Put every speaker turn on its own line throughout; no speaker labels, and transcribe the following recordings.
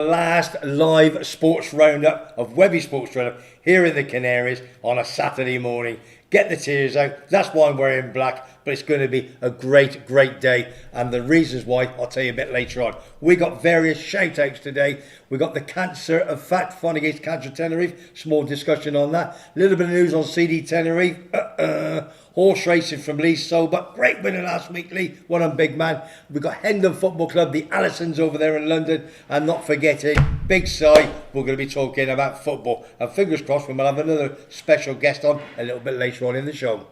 Last live sports roundup of Webby Sports Roundup here in the Canaries on a Saturday morning. Get the tears out. That's why I'm wearing black, but it's going to be a great day. And the reasons why, I'll tell you a bit later on. We got various shout-outs today. We got the cancer of F.A.C.T fun against Contra Tenerife. Small discussion on that. A little bit of news on CD Tenerife. Horse racing from Lee Sober. Great winner last week, Lee. Well done, big man. We've got Hendon Football Club, the Allisons over there in London. And not forgetting, Big Si, we're going to be talking about football. And fingers crossed, we will have another special guest on a little bit later on in the show.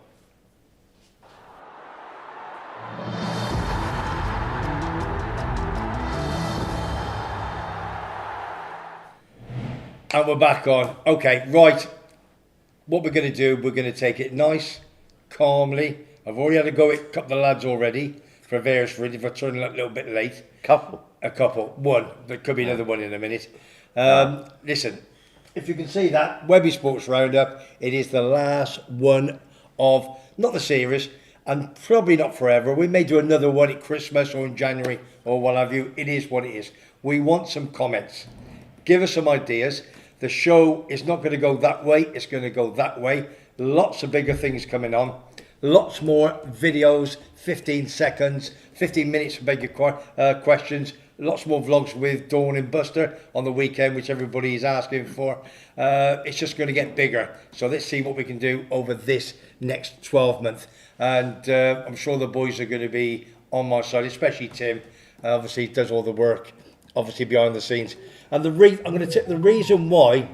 And we're back on. Okay, right. What we're going to do, we're going to take it nice, calmly. I've already had a go at a couple of lads already for various reasons. If I turn a little bit late. A couple. One. There could be another one in a minute. Listen, if you can see that, Webby Sports Roundup, it is the last one of, not the series, and probably not forever. We may do another one at Christmas or in January or what have you. It is what it is. We want some comments. Give us some ideas. The show is not going to go that way. It's going to go that way. Lots of bigger things coming on. Lots more videos, 15 seconds, 15 minutes for bigger questions. Lots more vlogs with Dawn and Buster on the weekend, which everybody is asking for. It's just going to get bigger. So let's see what we can do over this next 12 months. And I'm sure the boys are going to be on my side, especially Tim. Obviously, he does all the work, obviously behind the scenes. And I'm going to tip the reason why.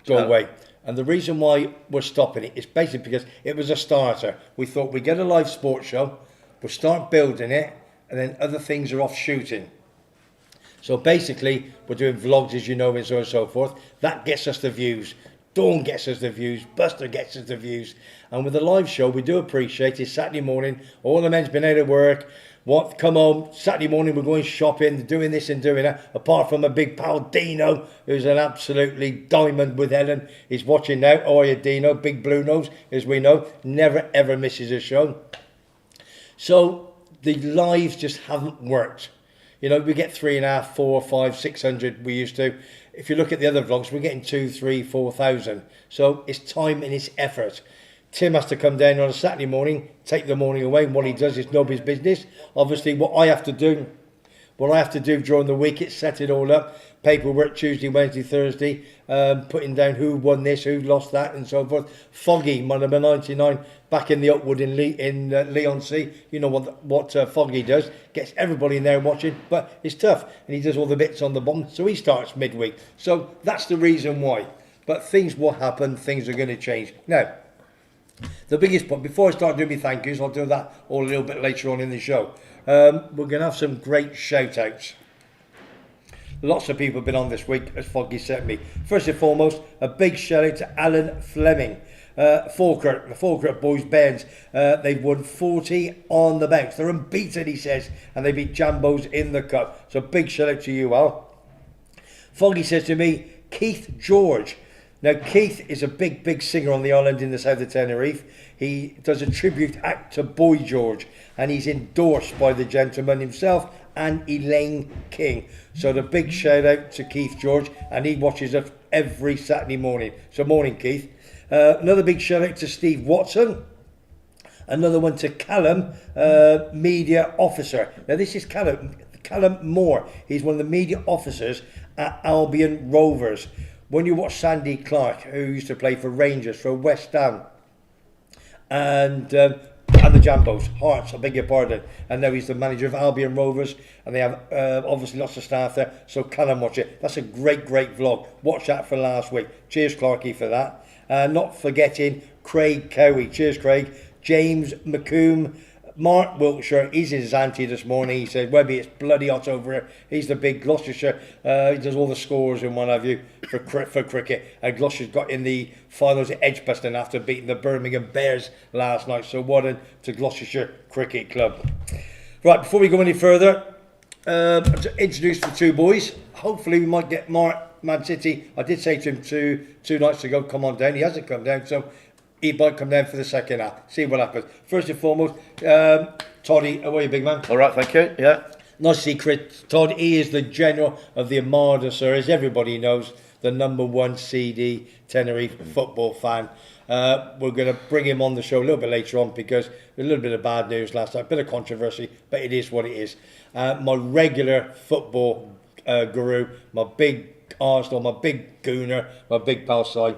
Go away. And the reason why we're stopping it is basically because it was a starter. We thought we'd get a live sports show, we'll start building it, and then other things are off shooting. So basically, we're doing vlogs, as you know, and so on and so forth. That gets us the views. Dawn gets us the views. Buster gets us the views. And with the live show, we do appreciate it. Saturday morning, all the men's been out of work. Come home, Saturday morning we're going shopping, doing this and doing that. Apart from a big pal, Dino, who's an absolutely diamond with Helen. He's watching now. Oh, yeah, Dino, big blue nose, as we know. Never, ever misses a show. So the lives just haven't worked. You know, we get 3.5, 4, 5, 600 we used to. If you look at the other vlogs, we're getting 2, 3, 4,000. So it's time and it's effort. Tim has to come down on a Saturday morning, take the morning away, and what he does is nobody's business. Obviously, what I have to do during the week, it's set it all up. Paperwork Tuesday, Wednesday, Thursday, putting down who won this, who lost that, and so forth. Foggy, my number 99, back in the Upwood in Leigh-on-Sea. You know what Foggy does. Gets everybody in there watching, but it's tough. And he does all the bits on the bottom, so he starts midweek. So that's the reason why. But things will happen, things are going to change. Now, the biggest point, before I start doing my thank yous, I'll do that all a little bit later on in the show. We're going to have some great shout outs. Lots of people have been on this week, as Foggy sent me. First and foremost, a big shout out to Alan Fleming. Falkirk, the Falkirk boys bands, they've won 40 on the bounce. They're unbeaten, he says, and they beat Jambos in the cup. So big shout out to you, Al. Foggy says to me, Keith George. Now, Keith is a big singer on the island in the south of Tenerife. He does a tribute act to Boy George, and he's endorsed by the gentleman himself and Elaine King. So the big shout out to Keith George, and he watches us every Saturday morning. So morning, Keith. Another big shout out to Steve Watson. Another one to Callum, media officer. Now, this is Callum Moore. He's one of the media officers at Albion Rovers. When you watch Sandy Clark, who used to play for Rangers, for West Ham, and the Jambos, Hearts, I beg your pardon, and now he's the manager of Albion Rovers, and they have obviously lots of staff there, so can watch it. That's a great vlog. Watch that for last week. Cheers, Clarky, for that. Not forgetting Craig Cowie. Cheers, Craig. James McComb. Mark Wiltshire, he's his auntie this morning. He said, Webby, it's bloody hot over here. He's the big Gloucestershire. He does all the scores and what have you for cricket. And Gloucestershire's got in the finals at Edgbaston after beating the Birmingham Bears last night. So well done to Gloucestershire Cricket Club. Right, before we go any further, to introduce the two boys. Hopefully we might get Mark Man City. I did say to him two nights ago, come on down. He hasn't come down, so he might come down for the second half. See what happens. First and foremost, Toddy, how are you, big man?
All right, thank you. Yeah.
Nice to see Chris Todd. He is the general of the Armada, sir, as everybody knows, the #1 CD Tenerife football fan. We're going to bring him on the show a little bit later on because a little bit of bad news last night, a bit of controversy, but it is what it is. My regular football guru, my big Arsenal, my big gooner, my big pal Si.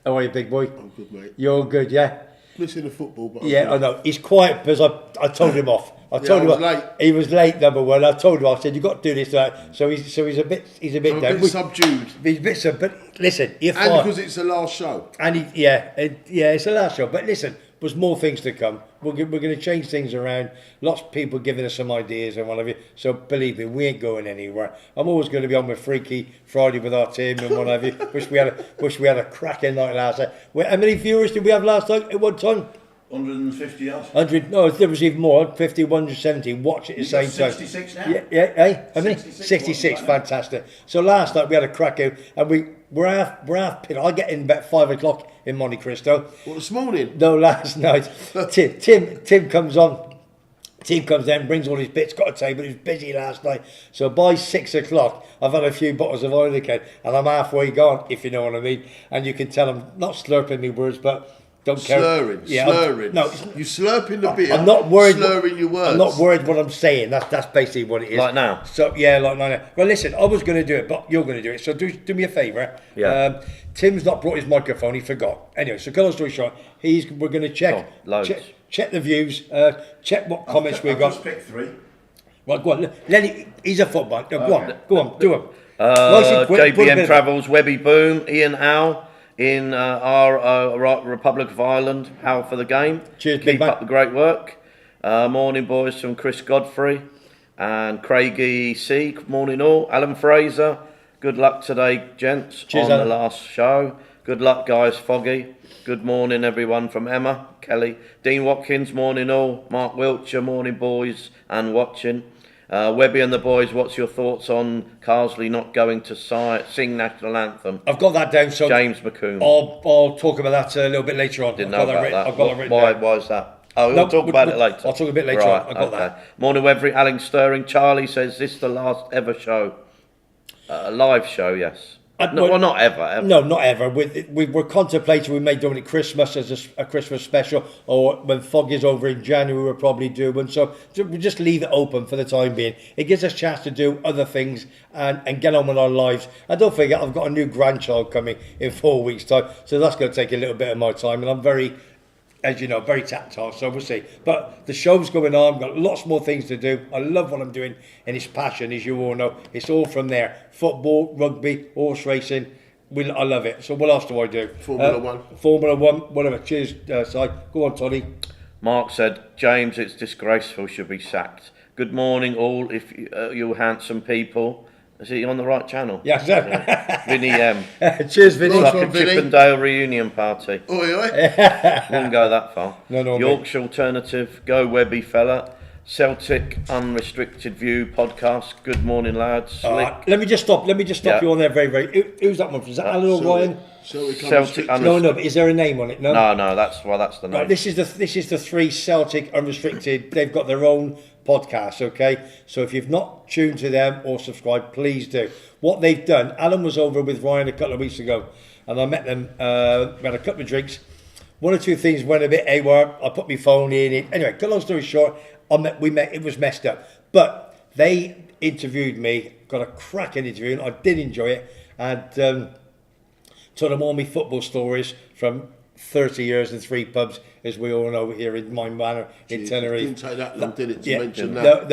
How are you, big boy?
I'm good, mate.
You're good, yeah?
Missing the football, but
yeah, I know. He's quiet because I told him off. I told him
late.
He was late, #1. I told him. I said, "You got to do this." So he's a bit
I'm
down.
a bit subdued.
He's a bit sub. But listen, you're
And
fine.
because it's the last show.
And it's the last show. But listen, there's more things to come. We're going to change things around. Lots of people giving us some ideas and what have you. So believe me, we ain't going anywhere. I'm always going to be on with Freaky Friday with our team and what have you. Wish we had a cracking night last night. How many viewers did we have last night at one time?
150 odd.
100, no, there was even more, 50, 170, watch at the same time.
66 now?
Yeah, how many?
66,
66, fantastic. So last night we had a crack out and we're half pit. I get in about 5 o'clock in Monte Cristo.
What, this morning?
No, last night. Tim comes on. Tim comes down, brings all his bits, got a table, he was busy last night. So by 6 o'clock, I've had a few bottles of Heineken and I'm halfway gone, if you know what I mean. And you can tell I'm not slurping me words, but don't care.
Slurring.
No,
you slurping the beer.
I'm not worried.
Slurring your words.
I'm not worried what I'm saying. That's basically what it is.
Like now?
So yeah, like now. Well, listen, I was going to do it, but you're going to do it. So do me a favour.
Yeah.
Tim's not brought his microphone. He forgot. Anyway, so cut long story short, we're going to check check the views, check what comments we've got.
Just pick 3.
Right, go on. Lenny, he's a footballer. No, go on, do him. Nice and quick,
JBM Travels, Webby Boom, Ian Al in our Republic of Ireland. Al for the game.
Cheers, big
Keep
man.
up the great work. Morning, boys, from Chris Godfrey and Craigie C. Morning, all. Alan Fraser. Good luck today, gents.
Cheers,
on
Alan.
the last show. Good luck, guys. Foggy. Good morning, everyone, from Emma, Kelly, Dean Watkins. Morning, all. Mark Wiltshire. Morning, boys, and watching. Webby and the boys, what's your thoughts on Carsley not going to sing national anthem?
I've got that down. So
James McComb.
I'll talk about that a little bit later on.
Didn't know about that.
I've got that written
Why
down.
is that? Oh, we'll talk about it later.
I'll talk a bit later on. I've got that.
Morning, Webby. Alan Stirring. Charlie says this is the last ever show. Live show, yes. Well, not ever.
No, not ever. We're contemplating, we may do it at Christmas as a Christmas special, or when Fog is over in January, we'll probably do one. So we'll just leave it open for the time being. It gives us a chance to do other things and get on with our lives. And don't forget, I've got a new grandchild coming in 4 weeks' time, so that's going to take a little bit of my time. And I'm very, as you know, very tactile, so we'll see. But the show's going on, I've got lots more things to do. I love what I'm doing, and it's passion, as you all know. It's all from there. Football, rugby, horse racing, I love it. So what else do I do?
Formula 1.
Formula 1, whatever. Cheers, Si. Go on, Toddy.
Mark said, James, it's disgraceful, should be sacked. Good morning, all, if you handsome people. Is he on the right channel?
Yeah.
Vinny M.
Cheers, Vinny.
Like
one,
a
Vinny.
Chippendale reunion party.
Oi, oi.
Wouldn't go that far.
No,
Yorkshire Alternative, go Webby fella. Celtic Unrestricted View podcast. Good morning, lads. Slick.
Let me just stop you on there very, very. Who's that one? Is that Alan O'Brien?
Celtic
No, but is there a name on it? No,
that's the name.
Right, this is the 3 Celtic Unrestricted. They've got their own podcast, okay? So if you've not tuned to them or subscribed, please do. What they've done, Alan was over with Ryan a couple of weeks ago, and I met them. We had a couple of drinks. One or two things went a bit haywire. I put my phone in. Anyway, cut long story short, we met. It was messed up, but they interviewed me. Got a cracking interview, and I did enjoy it. And told them all my football stories from 30 years and 3 pubs, as we all know here in my manor in Tenerife.
Didn't take that long, did it, to mention that?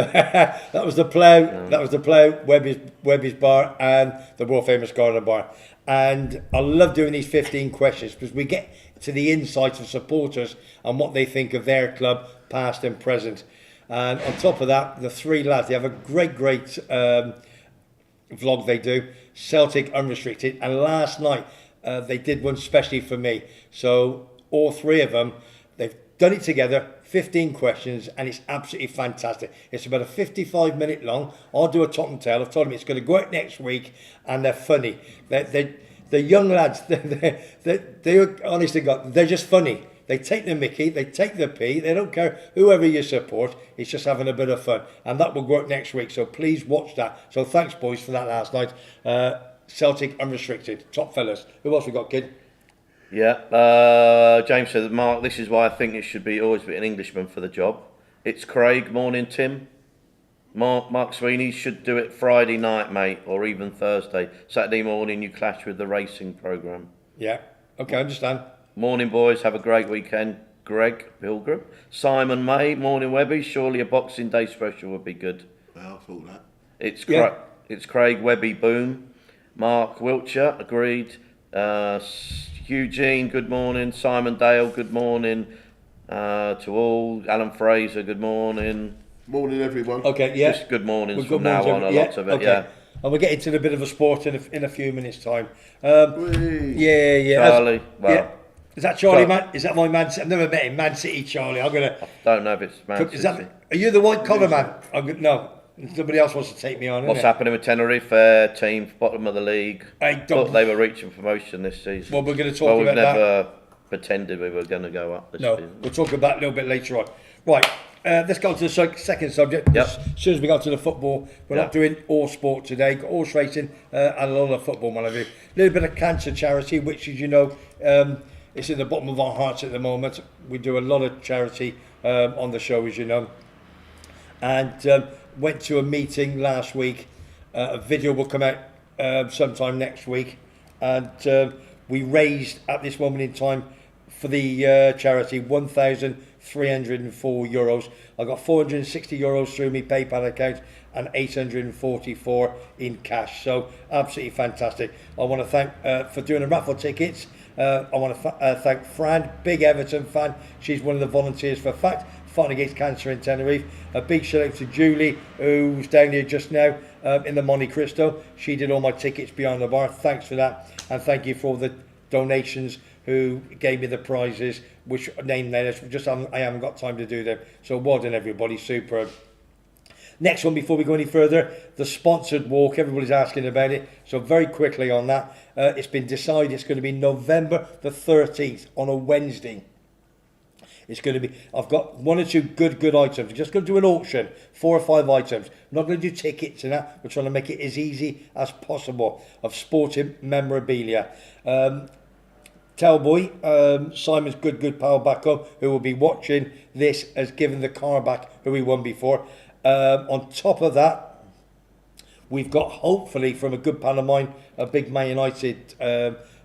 That was the Plough. Yeah. That was the Plough, Webby's Bar, and the world famous Garden Bar. And I love doing these 15 questions because we get to the insights of supporters and what they think of their club, past and present. And on top of that, the 3 lads, they have a great vlog they do, Celtic Unrestricted. And last night, they did one specially for me. So all 3 of them, they've done it together, 15 questions, and it's absolutely fantastic. It's about a 55-minute long. I'll do a top and tail. I've told them it's going to go out next week, and they're funny. The young lads, they honestly, God, they're just funny. They take the mickey, they take the pee, they don't care whoever you support, it's just having a bit of fun. And that will work next week, so please watch that. So thanks, boys, for that last night. Celtic Unrestricted, top fellas. Who else we got, kid?
Yeah, James says, Mark, this is why I think it should always be an Englishman for the job. It's Craig, morning Tim. Mark Sweeney should do it Friday night, mate, or even Thursday. Saturday morning you clash with the racing programme.
Yeah, okay, I understand.
Morning, boys, have a great weekend. Greg Pilgrim. Simon May, morning Webby, surely a Boxing Day special would be good.
Well, I thought that.
It's Craig Webby, boom. Mark Wiltshire, agreed. Eugene, good morning. Simon Dale, good morning. To all. Alan Fraser, good morning.
Morning, everyone.
Okay, yeah.
Just good mornings from now on, lots of it,
okay.
yeah.
And we'll get into a bit of a sport in a few minutes' time.
Whee.
Yeah.
Charlie, well.
Yeah. Is that Charlie, man? Is that my Man City? I've never met him. Man City Charlie.
I don't know if it's Man City.
Are you the white collar man? No. Somebody else wants to take me on,
What's happening with Tenerife? Team, bottom of the league. Thought they were reaching promotion this season.
Well, we're going to talk about that.
We've never pretended we were going to go up this season.
We'll talk about that a little bit later on. Right. Let's go to the second subject.
Yep.
As soon as we go to the football, we're not doing all sport today. Got horse racing and a lot of football, man. A little bit of cancer charity, which, as you know, it's in the bottom of our hearts at the moment. We do a lot of charity on the show, as you know. And went to a meeting last week. A video will come out sometime next week. And we raised, at this moment in time, for the charity, €1,304. I got €460 through my PayPal account and 844 in cash. So absolutely fantastic. I want to thank for doing the raffle tickets. I want to thank Fran, big Everton fan. She's one of the volunteers for F.A.C.T, fighting against cancer in Tenerife. A big shout out to Julie, who's down here just now in the Monte Cristo. She did all my tickets behind the bar. Thanks for that, and thank you for all the donations who gave me the prizes, which name names. I haven't got time to do them. So well done, everybody. Superb. Next one, before we go any further, the sponsored walk. Everybody's asking about it. So very quickly on that, it's been decided it's going to be November the 13th on a Wednesday. It's going to be, I've got one or two good items. I'm just going to do an auction, 4 or 5 items. I'm not going to do tickets and that. We're trying to make it as easy as possible of sporting memorabilia. Tellboy, Simon's good pal back up, who will be watching this, has given the car back who he won before. On top of that, we've got, hopefully, from a good pal of mine, a big Man United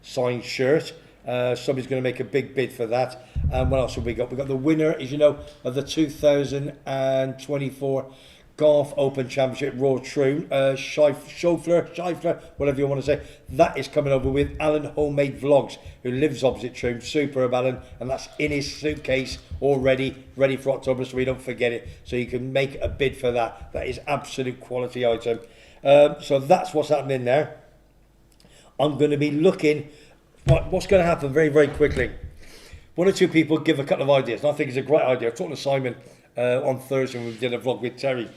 signed shirt. Somebody's going to make a big bid for that. And what else have we got? We've got the winner, as you know, of the 2024 Golf Open Championship, Royal Troon, Scheifler, whatever you want to say. That is coming over with Alan Homemade Vlogs, who lives opposite Troon. Superb, Alan. And that's in his suitcase already, ready for October, so we don't forget it. So you can make a bid for that. That is absolute quality item. So that's what's happening there. I'm going to be looking, what's going to happen very, very quickly. One or two people give a couple of ideas, and I think it's a great idea. I talked to Simon on Thursday when we did a vlog with Terry.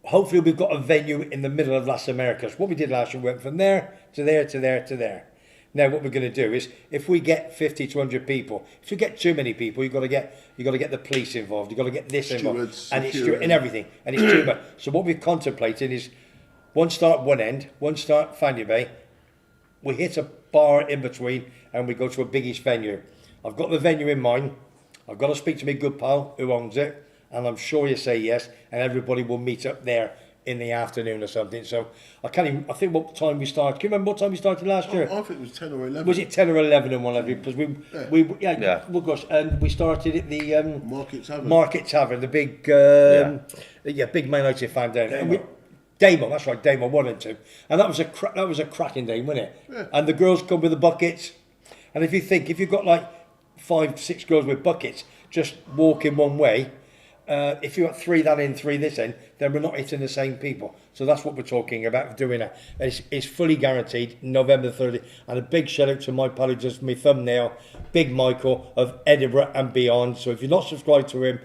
Hopefully we've got a venue in the middle of Las Americas. What we did last year, we went from there to there to there to there. Now what we're going to do is, if we get 50 to 100 people, if you get too many people, you've got to get the police involved. You've got to get this involved, and it's and everything, and it's too much. So what we've contemplated is one start one end, one start Fanny Bay. We hit a bar in between, and we go to a biggish venue. I've got the venue in mind. I've got to speak to my good pal who owns it, and I'm sure you say yes, and everybody will meet up there in the afternoon or something. So I think what time we started. Can you remember what time we started last year?
I think it was 10 or 11.
Was it 10 or 11 and one of you? Because well, gosh, and we started at the Market Tavern, the big big Man United fan down there. Damo, that's right, Damo 1 and 2, and that was a cracking day, wasn't it? Yeah. And the girls come with the buckets, and if you've got like 5-6 girls with buckets just walking one way, if you got 3 that end, 3 this end, then we're not hitting the same people. So that's what we're talking about doing that. It's fully guaranteed November 30th, and a big shout out to my pal who does my thumbnail, Big Michael of Edinburgh and beyond. So if you're not subscribed to him,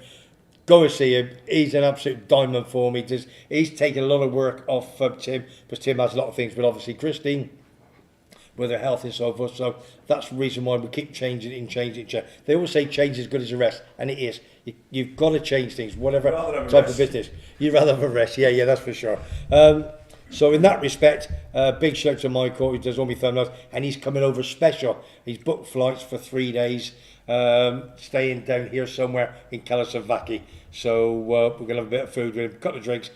go and see him. He's an absolute diamond for me. He's taken a lot of work off Tim, because Tim has a lot of things, but obviously Christine, with their health and so forth. So that's the reason why we keep changing it and changing it. They always say change is as good as a rest, and it is. You've got to change things, whatever type of business. You'd rather have a rest, yeah, that's for sure. So in that respect, big shout out to Michael, who does all my thumbnails, and he's coming over special. He's booked flights for 3 days, staying down here somewhere in CAIXESBBXXX. So we're going to have a bit of food with him, a couple of drinks.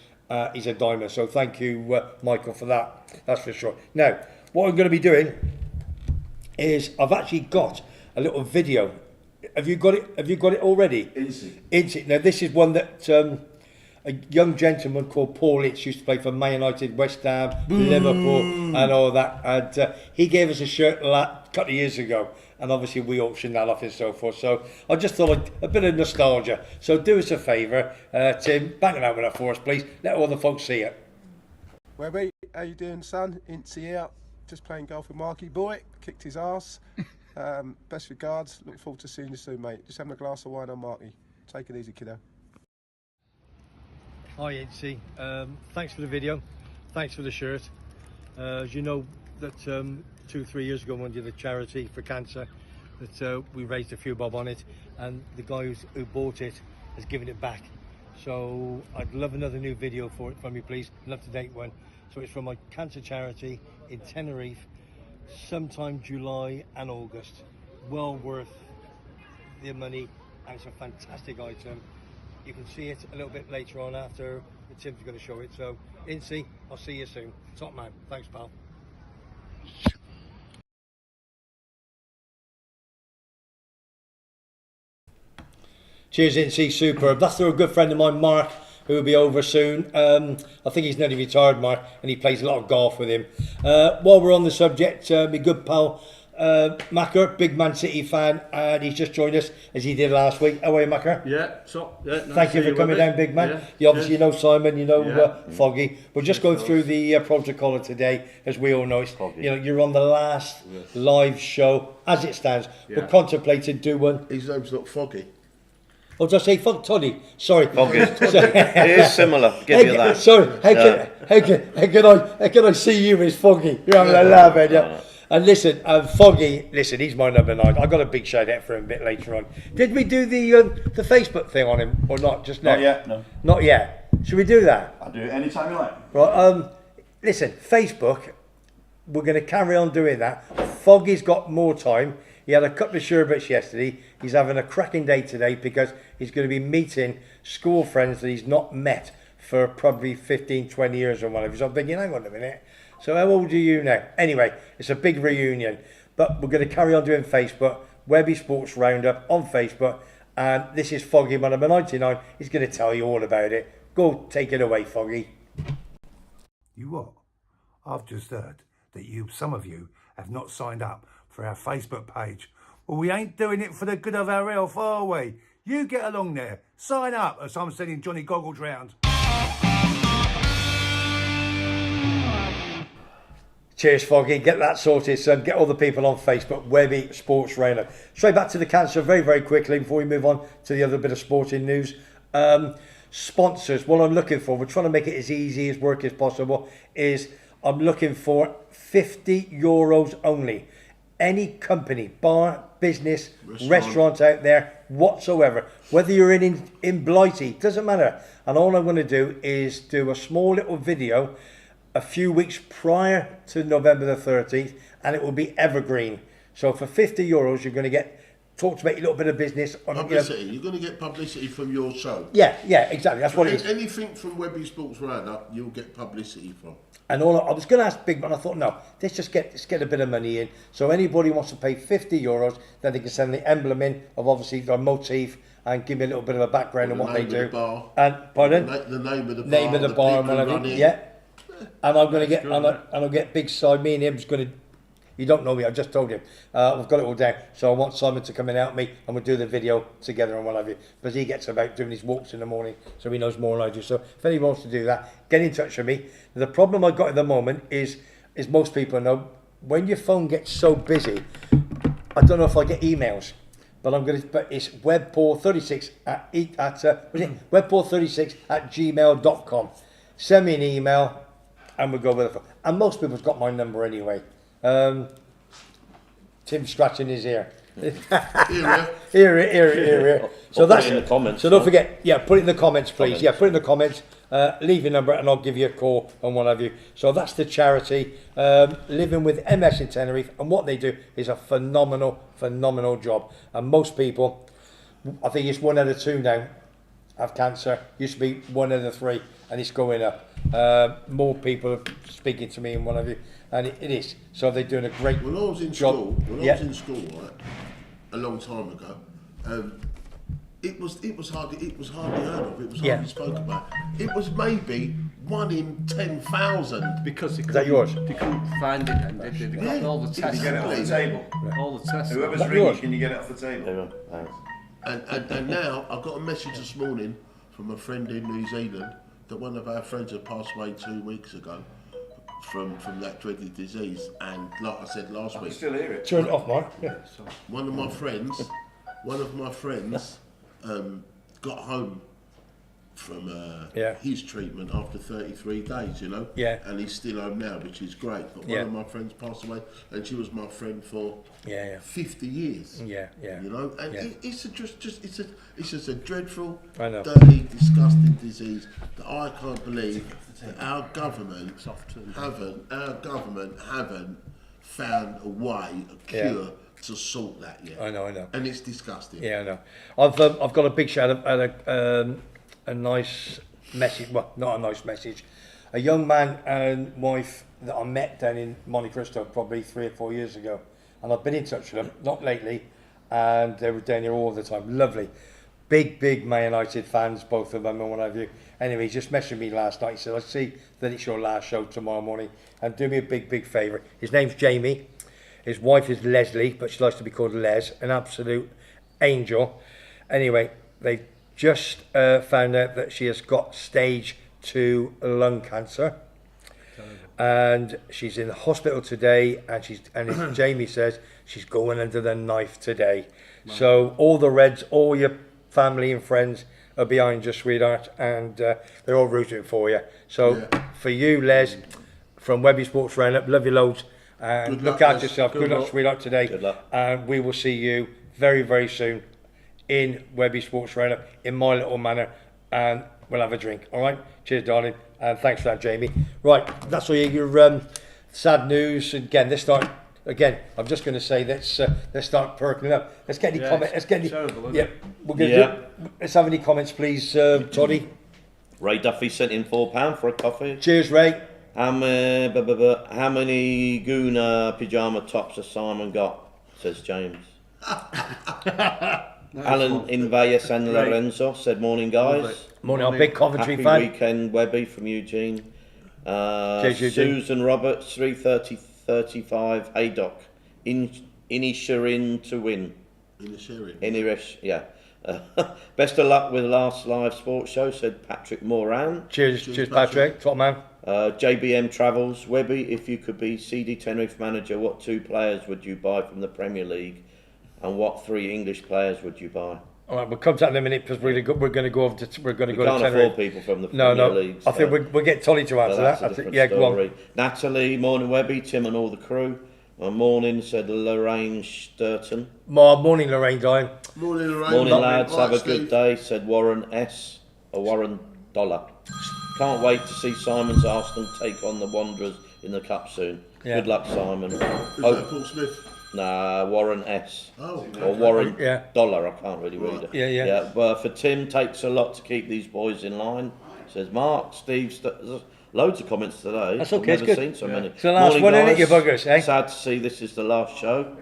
He's a diamond. So thank you, Michael, for that. That's for sure. Now, what I'm going to be doing is I've actually got a little video. Have you got it? Have you got it already? Incy. Now, this is one that a young gentleman called Paul Itz used to play for Man United, West Ham, Liverpool, and all that. And he gave us a shirt a couple of years ago, and obviously we auctioned that off and so forth. So I just thought a bit of nostalgia. So do us a favour, Tim, bang it out with that for us, please. Let all the folks see it.
Webby, how you doing, son? Incy here. Just playing golf with Marky boy. Kicked his ass. Best regards. Look forward to seeing you soon, mate. Just having a glass of wine on Marky. Take it easy, kiddo. Hi, Incy. Thanks for the video. Thanks for the shirt. As you know, that 2-3 years ago, when we did a charity for cancer, that we raised a few bob on it, and the guy who bought it has given it back. So I'd love another new video for it from you, please. An up-to-date one. So it's from my cancer charity in Tenerife, sometime July and August. Well worth the money, and it's a fantastic item. You can see it a little bit later on after Tim's going to show it. So, Incy, I'll see you soon. Top man. Thanks, pal. Cheers, Incy. Superb. That's through a good friend of mine, Mark, who will be over soon. I think he's nearly retired, Mark, and he plays a lot of golf with him. While we're on the subject, my good pal, Macker, big Man City fan, and he's just joined us as he did last week. How are you, Macker?
Yeah, so nice.
Thank you for coming down, big man.
Yeah,
You obviously know Simon, you know Foggy. We're just going
of
through the protocol of today, as we all know. It's, you know, you're on the last live show as it stands. We're contemplating do one.
His name's not Foggy.
Oh, did I say Toddy? Sorry.
Foggy. It is similar. Give you that.
Sorry. How can I see you as Foggy? You're having a laugh, ain't you? And listen, Foggy, he's my number 9. I got a big shout out for him a bit later on. Did we do the Facebook thing on him or not just now?
Not yet, no.
Not yet. Should we do that?
I'll do it anytime you like.
Right. Listen, Facebook, we're going to carry on doing that. Foggy's got more time. He had a couple of sherbets yesterday. He's having a cracking day today because he's going to be meeting school friends that he's not met for probably 15, 20 years or whatever. So I'm thinking, hang on a minute. So how old are you now? Anyway, it's a big reunion. But we're going to carry on doing Facebook, Webby Sports Roundup on Facebook. And this is Foggy, my number 99. He's going to tell you all about it. Go take it away, Foggy.
You what? I've just heard that some of you have not signed up for our Facebook page. Well, we ain't doing it for the good of our health, are we? You get along there. Sign up, as I'm sending Johnny Goggles round.
Cheers, Foggy. Get that sorted, son. Get all the people on Facebook. Webby Sports Roundup. Straight back to the cancer very, very quickly before we move on to the other bit of sporting news. Sponsors. What I'm looking for, we're trying to make it as easy as work as possible, is I'm looking for €50 only. Any company, bar, business, restaurant out there, whatsoever, whether you're in Blighty, doesn't matter. And all I'm going to do is do a small little video a few weeks prior to November the 13th, and it will be evergreen. So for €50, you're going to talk about your little bit of business.
Publicity. You're going to get publicity from your show.
Yeah, exactly. That's what it is.
Anything from Webby Sports Roundup, you'll get publicity from.
And I was going to ask Big Man, I thought, no, let's get a bit of money in. So anybody who wants to pay €50, then they can send the emblem in of obviously their motif and give me a little bit of a background on what they do. And pardon?
The name of the bar.
Name of the bar and whatever. Yeah. And I'm going to get, and I'll get Big Side. Me and him's going to. You don't know me. I just told him. I've got it all down. So I want Simon to come and help me, and we'll do the video together and what have you. Because he gets about doing his walks in the morning, so he knows more than I do. So if anyone wants to do that, get in touch with me. The problem I've got at the moment is most people know, when your phone gets so busy, I don't know if I get emails. But it's webpaw36 webpaw36 at gmail.com. Send me an email and we'll go with it. And most people's got my number anyway. Tim's scratching his ear.
Here.
So
Or put
that's
it in the comments,
So don't
no?
forget, yeah, put it in the comments, please.
Comments.
Yeah, put it in the comments. Leave your number and I'll give you a call and what have you. So that's the charity, Living with MS in Tenerife, and what they do is a phenomenal job. And most people, I think it's 1 out of 2 now, have cancer. Used to be 1 out of 3, and it's going up. More people are speaking to me and what have you, and it is. So they're doing a great
When I was in
job.
school, right, a long time ago, it was hardly heard of. It was
Yeah.
hardly spoken about. It was maybe 1 in 10,000.
Because they
that yours?
They couldn't find it, and they've got all the
Can
tests.
you get it off the
table?
All the tests.
Whoever's
That
ringing,
yours?
can you get it off the table?
There we go, thanks.
And now I got a message this morning from a friend in New Zealand that one of our friends had passed away 2 weeks ago from that dreaded disease. And like I said last
I can
week,
still hear it.
Turn it off, Mark. Yeah.
one of my friends got home from
Yeah.
his treatment after 33 days, you know.
Yeah.
And he's still home now, which is great. But
Yeah.
one of my friends passed away, and she was my friend for
Yeah.
50 years.
Yeah.
You know, and
Yeah.
it's just a dreadful,
I know.
dirty, disgusting disease that I can't believe that our government haven't found a way, a cure to sort that yet.
I know.
And it's disgusting.
Yeah, I know. I've got a big shout out and a nice message. Well, not a nice message. A young man and wife that I met down in Monte Cristo probably 3 or 4 years ago, and I've been in touch with them, not lately, and they were down here all the time. Lovely, big Man United fans, both of them, and what have you. Anyway, he just messaged me last night. He said, "I see that it's your last show tomorrow morning, and do me a big favour." His name's Jamie. His wife is Leslie, but she likes to be called Les, an absolute angel. Anyway, they just found out that she has got stage 2 lung cancer. And she's in the hospital today, and Jamie says she's going under the knife today. So all the Reds, all your family and friends are behind you, sweetheart, and they're all rooting for you. So for you, Les, from Webby Sports Roundup, love you loads. And
Good
look
luck,
after
Les.
yourself. Good luck, sweetheart, today.
Good luck.
And we will see you very soon in Webby Sports Roundup in my little manor, and we'll have a drink. All right. Cheers, darling, and thanks for that, Jamie. Right, that's all your sad news. Again, I'm just going to say let's start perking up. Let's get any comments. Let's get any.
terrible, isn't
Yeah,
it?
we're going
Yeah.
to. Let's have any comments, please, Toddy.
Ray Duffy sent in £4 for a coffee.
Cheers, Ray.
How many Guna pyjama tops has Simon got? Says James. Alan Invaya San Lorenzo said, "Morning, guys.
Morning, our big Coventry
Happy
fan.
weekend, Webby from Eugene."
Cheers, Eugene.
Susan Roberts, 3:35. Haydock. Inisherin to win.
In the sharing.
Inish, yeah. Best of luck with last live sports show, said Patrick Moran.
Cheers, Patrick. Top man.
JBM Travels, Webby, if you could be CD Tenerife manager, what 2 players would you buy from the Premier League, and what 3 English players would you buy?
All right, we'll come to that in a minute because we're going to go over to
We
go
can't
to
afford
Tenerife.
people from the
No,
Premier
no.
League.
I think we'll get Tolly to answer
that's
that.
a
I think,
different
yeah, go on.
story. Natalie, morning Webby, Tim and all the crew. Morning, said Lorraine Sturton.
Morning, Lorraine, darling.
Morning, Lorraine.
Morning lads,
Right,
have a
Steve.
good day, said Warren S. or Warren Dollar. Can't wait to see Simon's Arsenal take on the Wanderers in the Cup soon.
Yeah.
Good luck, Simon.
Who's that, Paul Smith?
Nah, Warren S.
Oh,
Or Warren
Yeah.
Dollar, I can't really read it.
Yeah.
But for Tim, takes a lot to keep these boys in line. Says Mark, Steve, there's loads of comments today.
That's okay,
I've
it's
never
good.
seen so many.
It's the last
Morning,
one, innit,
guys.
you buggers, eh?
Sad to see this is the last show.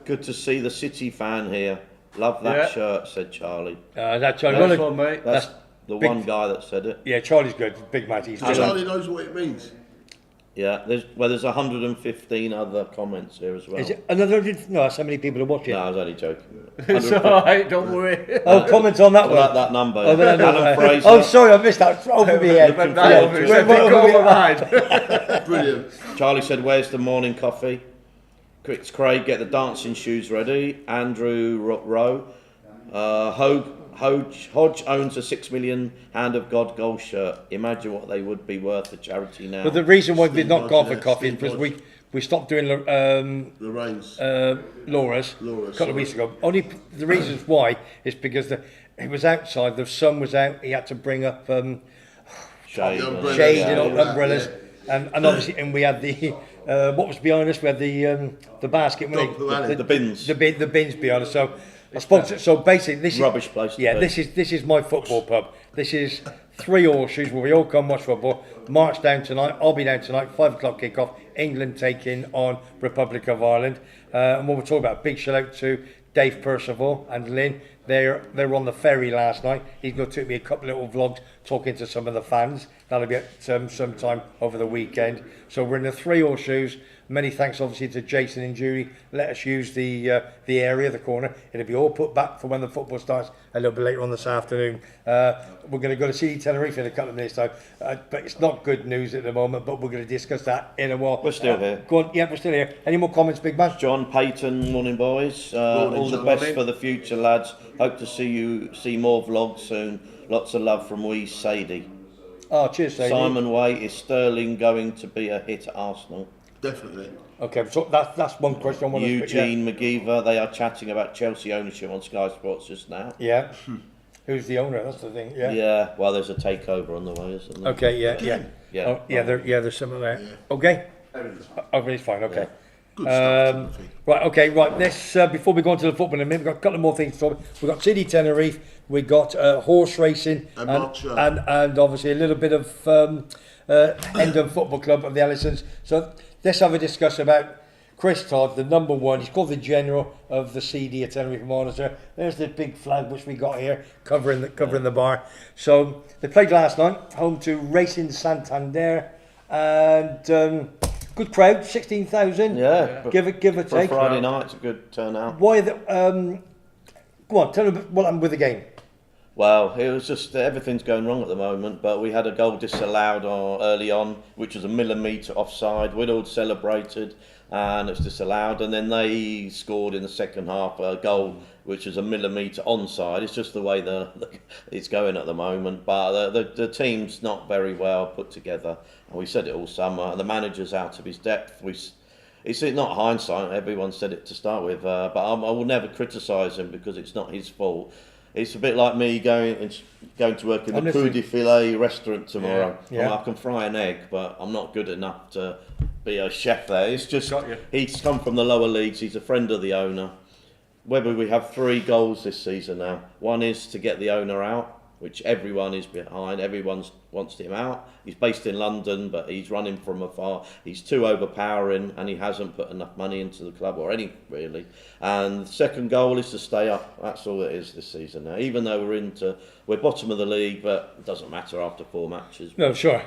Good to see the City fan here. Love that
Yeah.
shirt, said Charlie.
That's Charlie.
Nice
Well,
one, mate.
That's
That's
the
big-
one guy that said it.
yeah, Charlie's good. Big Matt. He's good.
Charlie knows what it means.
Yeah, there's 115 other comments here as well.
Is it another? No, that's how many people are watching.
No, I was only joking.
It's alright, don't worry.
Oh, comment on that
I
one.
like that number.
Oh, but I know-
Alan Fraser.
oh, sorry, I missed that. Over my head.
But
Yeah,
that one, it's a big
over my head.
override.
Brilliant.
Charlie said, "Where's the morning coffee?" It's Craig, get the dancing shoes ready. Andrew Rowe. Hodge owns a 6 million Hand of God gold shirt. Imagine what they would be worth for charity now.
But the reason why we've
Steve
not gone for
Hodge,
coffee is
Steve
because we stopped doing
Lorraine's.
Laura's a
Laura's,
couple of weeks ago. Only the reasons why is because it was outside, the sun was out, he had to bring up
Shade.
The umbrellas,
shade
yeah,
and
all that,
umbrellas, and obviously, and we had the what was behind us. We had the basket,
Dog poo alley.
The bins.
the bins behind us. So I spoke to, so basically this
Rubbish
is
place to
yeah,
be.
this is my football pub. This is 3 horseshoes where we all come watch football. March down tonight. I'll be down tonight. 5 o'clock kickoff. England taking on Republic of Ireland. And what we're talking about, big shout out to Dave Percival and Lynn. They were on the ferry last night. He's going to take me a couple of little vlogs talking to some of the fans. That'll be at sometime over the weekend. So we're in the 3 horseshoes. Many thanks obviously to Jason and Judy. Let us use the area, the corner. It'll be all put back for when the football starts a little bit later on this afternoon. We're going to go to see Tenerife in a couple of minutes time. But it's not good news at the moment, but we're going to discuss that in a while.
We're still here.
Go on, yeah, we're still here. Any more comments, big man?
John Payton, morning boys. All the
John.
best for the future, lads. Hope to see more vlogs soon. Lots of love from wee Sadie.
Oh, cheers, Sadie.
Simon Way, is Sterling going to be a hit at Arsenal?
Definitely.
Okay, so that's one question I want to
Eugene McGeever, they are chatting about Chelsea ownership on Sky Sports just now.
Yeah. Who's the owner? That's the thing. Yeah.
Yeah, well, there's a takeover on the way, isn't there?
Okay. Yeah.
Yeah.
Oh, yeah. There's some of that. Okay. Everything's fine. Okay.
Good stuff, Timothy.
Right. Okay. Right. Let's before we go on to the football in a minute, we've got a couple of more things to talk about. We've got City Tenerife. We got horse racing
And March,
and obviously a little bit of Hendon Football Club of the Allisons. So let's have a discussion about Chris Todd, the number one. He's called the general of the CD at Tenerife Monitor. There's the big flag which we got here covering the bar. So they played last night, home to Racing Santander, and good crowd, 16,000.
Yeah.
Give or
For a
take.
Friday night, it's a good turnout.
Why the? Go on, tell me what happened with the game.
Well, it was just everything's going wrong at the moment, but we had a goal disallowed early on, which was a millimetre offside. We'd all celebrated, and it's disallowed. And then they scored in the second half a goal, which was a millimetre onside. It's just the way it's going at the moment. But the team's not very well put together, and we said it all summer. The manager's out of his depth. It's not hindsight. Everyone said it to start with, but I will never criticise him because it's not his fault. It's a bit like me going to work in the
Honestly.
Coup de Filet restaurant tomorrow.
Yeah.
I can fry an egg, but I'm not good enough to be a chef there. It's just he's come from the lower leagues. He's a friend of the owner. Whether we have 3 goals this season now. One is to get the owner out, which everyone is behind. Everyone wants him out. He's based in London, but he's running from afar.'s too overpowering, and he hasn't put enough money into the club, or any really. And the second goal is to stay up. That's all it is this season now. Even though we're bottom of the league, but it doesn't matter after 4 matches.
No, sure.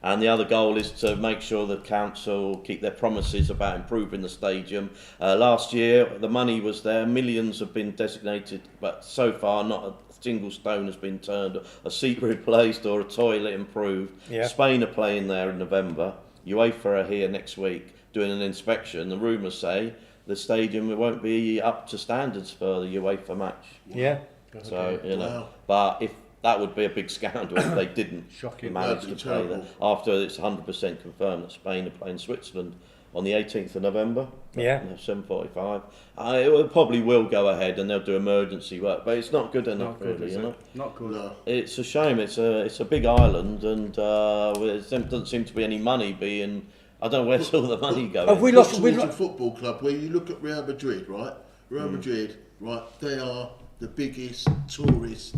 And the other goal is to make sure the council keep their promises about improving the stadium. Last year, the money was there. Millions have been designated, but so far not a single stone has been turned, a seat replaced or a toilet improved.
Yeah.
Spain are playing there in November. UEFA are here next week doing an inspection. The rumours say the stadium won't be up to standards for the UEFA match.
Yeah.
So, you know,
Wow.
but if that would be a big scandal if they didn't
Shocking.
manage to
That'd be
play there.
terrible.
After it's 100% confirmed that Spain are playing Switzerland on the 18th of November.
Yeah.
7:45. It probably will go ahead and they'll do emergency work, but it's not good enough,
Not good,
really,
is
you know.
it? Not good.
No.
It's a shame. It's a big island, and there doesn't seem to be any money being. I don't know where's all the money going.
Have we
Look
lost?
towards a football club where you look at Real Madrid, right? Real
Hmm.
Madrid, right? They are the biggest tourist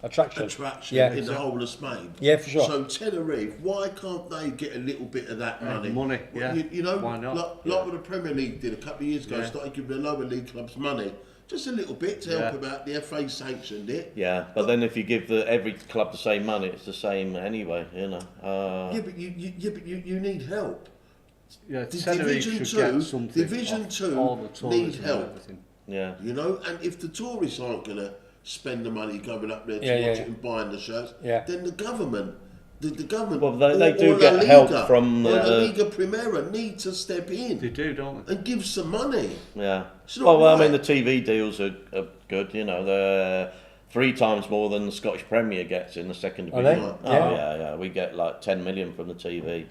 Attraction.
attraction
Yeah.
in the whole of Spain.
Yeah, for sure.
So Tenerife, why can't they get a little bit of that money?
money,
Well,
yeah.
You know,
Why not?
like what the Premier League did a couple of years ago,
Yeah.
started giving the lower league clubs money, just a little bit to help
Yeah.
them out. The FA sanctioned it.
Yeah, but then if you give every club the same money, it's the same anyway, you know.
Yeah, but you need help.
Yeah,
The
Tenerife
Division
should get
2
something
Division
off
2
all the
need
tourism
help.
and everything.
Yeah.
You know, and if the tourists aren't going to spend the money going up there to
Yeah,
watch
yeah,
it and buying the shirts,
Yeah.
then the government, the government,
Well, they
or
do
La
get
Liga,
help from
or La
the-
Liga Primera need to step
They
in
do, don't they?
and give some money.
Yeah.
It's not
Well, I
right.
mean, the TV deals are good. You know, they're 3 times more than the Scottish Premier gets in the second
Are
division.
they?
Oh
Yeah.
yeah, yeah. We get like 10 million from the TV.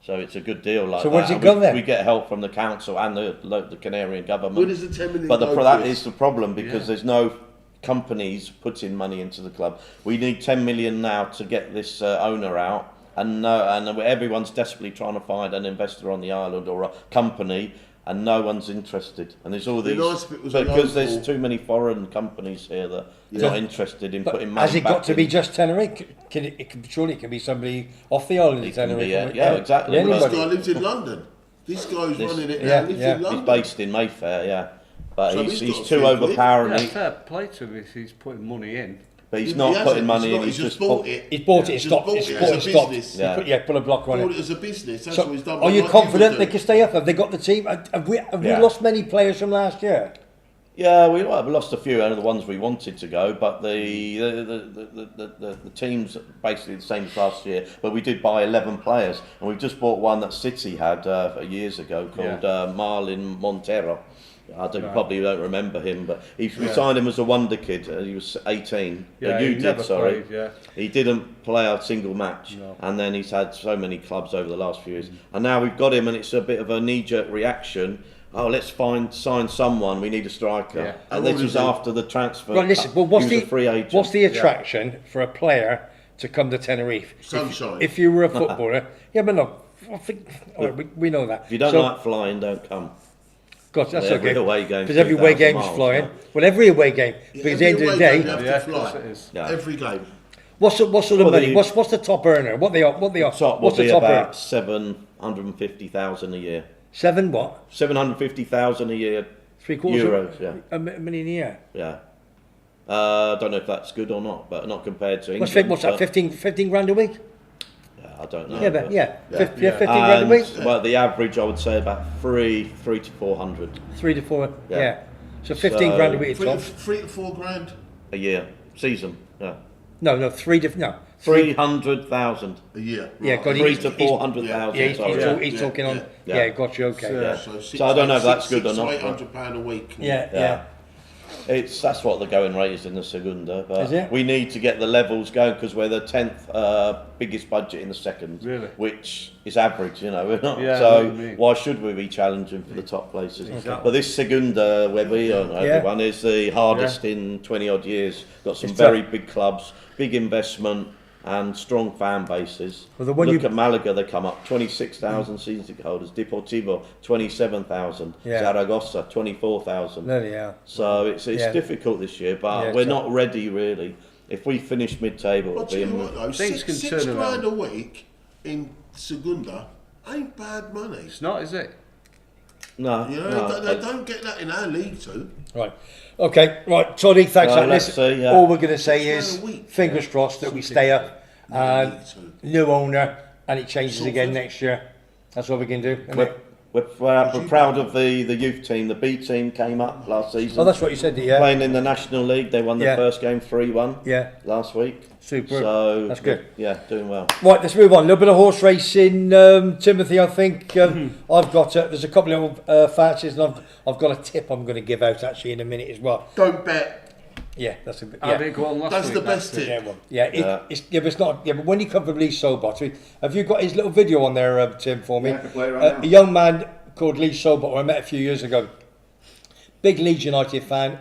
So it's a good deal like
So
that.
where's it
And
gone then?
We get help from the council and the Canarian government.
Where does the 10 million
But
go
that
to?
is the problem, because there's no companies putting money into the club. We need 10 million now to get this owner out, and everyone's desperately trying to find an investor on the island or a company, and no one's interested. And there's all these
nice if it was a
because there's
local-
too many foreign companies here that are not interested in putting money
Has it
back
got to
in.
be just Tenerife? Surely it can be somebody off the island of
It can
Tenerife.
be, yeah, exactly.
This
Anybody.
guy lives in London. This guy's running it
yeah,
now. Lives
yeah.
in
He's
London.
based in Mayfair, yeah, but
So
he's
he's got a
too
few quid.
overpowering.
Yeah, fair play to him if he's putting money in.
But he's
He
not
hasn't.
putting money
He's
in.
not.
He's
He's just
just
bought it.
He's bought it, it's
Just
stopped.
bought
It's
it
bought
as
it,
a
stopped.
business.
Yeah.
Put a block on
Bought
it.
it as a business. That's
So,
what he's done.
are you
like
confident
people
they
do.
can stay up? Have they got the team? Have we
Yeah.
lost many players from last year?
Yeah, we lost a few out of the ones we wanted to go, but the team's basically the same as last year. But we did buy 11 players, and we've just bought one that City had years ago called Marlon Montero. You probably don't remember him, but we signed him as a wonder kid. He was 18.
Yeah,
you
he
did,
never
sorry.
played, yeah.
He didn't play a single match,
No.
and then he's had so many clubs over the last few years. And now we've got him, and it's a bit of a knee-jerk reaction. Oh, let's sign someone. We need a striker.
Yeah.
And this was after the transfer.
Right, listen. Well,
he was a free agent.
what's the attraction for a player to come to Tenerife?
Sunshine.
If you were a footballer, yeah, but no, I think, all right, we know that.
If you don't
So,
like flying, don't come.
God, that's
Every
okay.
away game,
Because every away
2,000
game's
miles,
flying.
yeah.
Well, every away game. Because at the end of the
Every
day,
away game you have
Yeah,
to
of course
fly.
it is.
Yeah.
Every game.
what sort of
Well,
money?
the-
What's the top earner? What they are?
Top will
What's the
be
top earner?
about 750,000 a year.
7 what?
750,000 a year.
3/4
Euros, yeah.
a million a year.
Yeah. I don't know if that's good or not, but not compared to England.
What's that?
but-
15 grand a week?
Yeah, I don't know.
Yeah,
but-
yeah. 15 grand a
And,
week.
well, the average, I would say, about three to 400
3 to 4.
Yeah.
Yeah. So 15
So-
grand a week.
Three,
Top.
3 to 4 grand
a year season. Yeah,
No, 3 to no.
300,000.
a year.
Yeah,
Right.
God,
3 to 400,000.
Yeah, he's
sorry.
talking on.
Yeah.
Yeah, got you. Okay.
Yeah.
So,
So I don't know if that's good or
£600
not,
to £800 a week.
Yeah.
Yeah. That's what the going rate is in the Segunda, but
Is it?
we need to get the levels going because we're the 10th biggest budget in the second,
Really?
which is average, you know. We're not,
Yeah, I know
so
what you mean.
why should we be challenging for the top places?
Exactly.
But this Segunda, Webby, everyone is the hardest in 20 odd years. Got some
It's
very
tough.
big clubs, big investment, and strong fan bases.
Well, the one
Look
you-
at Malaga, they come up 26,000 season ticket holders. Deportivo 27,000.
Yeah.
Zaragoza 24,000.
Bloody hell.
So it's
Yeah.
difficult this year, but
Yeah,
we're
it's
not ready really. If we finish mid-table,
I'll
it'll
tell
be
you what though,
Things can
six
turn
grand
around.
a week in Segunda ain't bad money.
It's not, is it?
no.
You know,
no,
they don't get that in our league too.
Right. Okay. Right. Toddy, thanks.
Well,
for that.
let's
Listen,
see, yeah.
all we're going to say
It's
is
around a week.
fingers crossed that we stay up and
League Two.
new owner and it changes again
Salford.
next year. That's all we can do. isn't
We're,
it?
we're proud of the youth team. The B team came up last season.
Oh, that's what you said. Yeah.
Playing in the National League, they won their
Yeah.
first game 3-1
Yeah.
last week.
Superb.
So
That's good.
Yeah, doing well.
Right, let's move on. A little bit of horse racing, Timothy. I think I've got. There's a couple of facts, and I've got a tip I'm going to give out actually in a minute as well.
Don't bet.
Yeah, that's a bit.
How
Yeah.
did it go on last
That's
week?
the best
That's
tip.
Yeah, well, yeah,
Yeah.
but it's not. Yeah, but when you come from Lee Sobot, have you got his little video on there, Tim, for me?
Yeah, I can play it right now.
A young man called Lee Sobot, who I met a few years ago. Big Leeds United fan.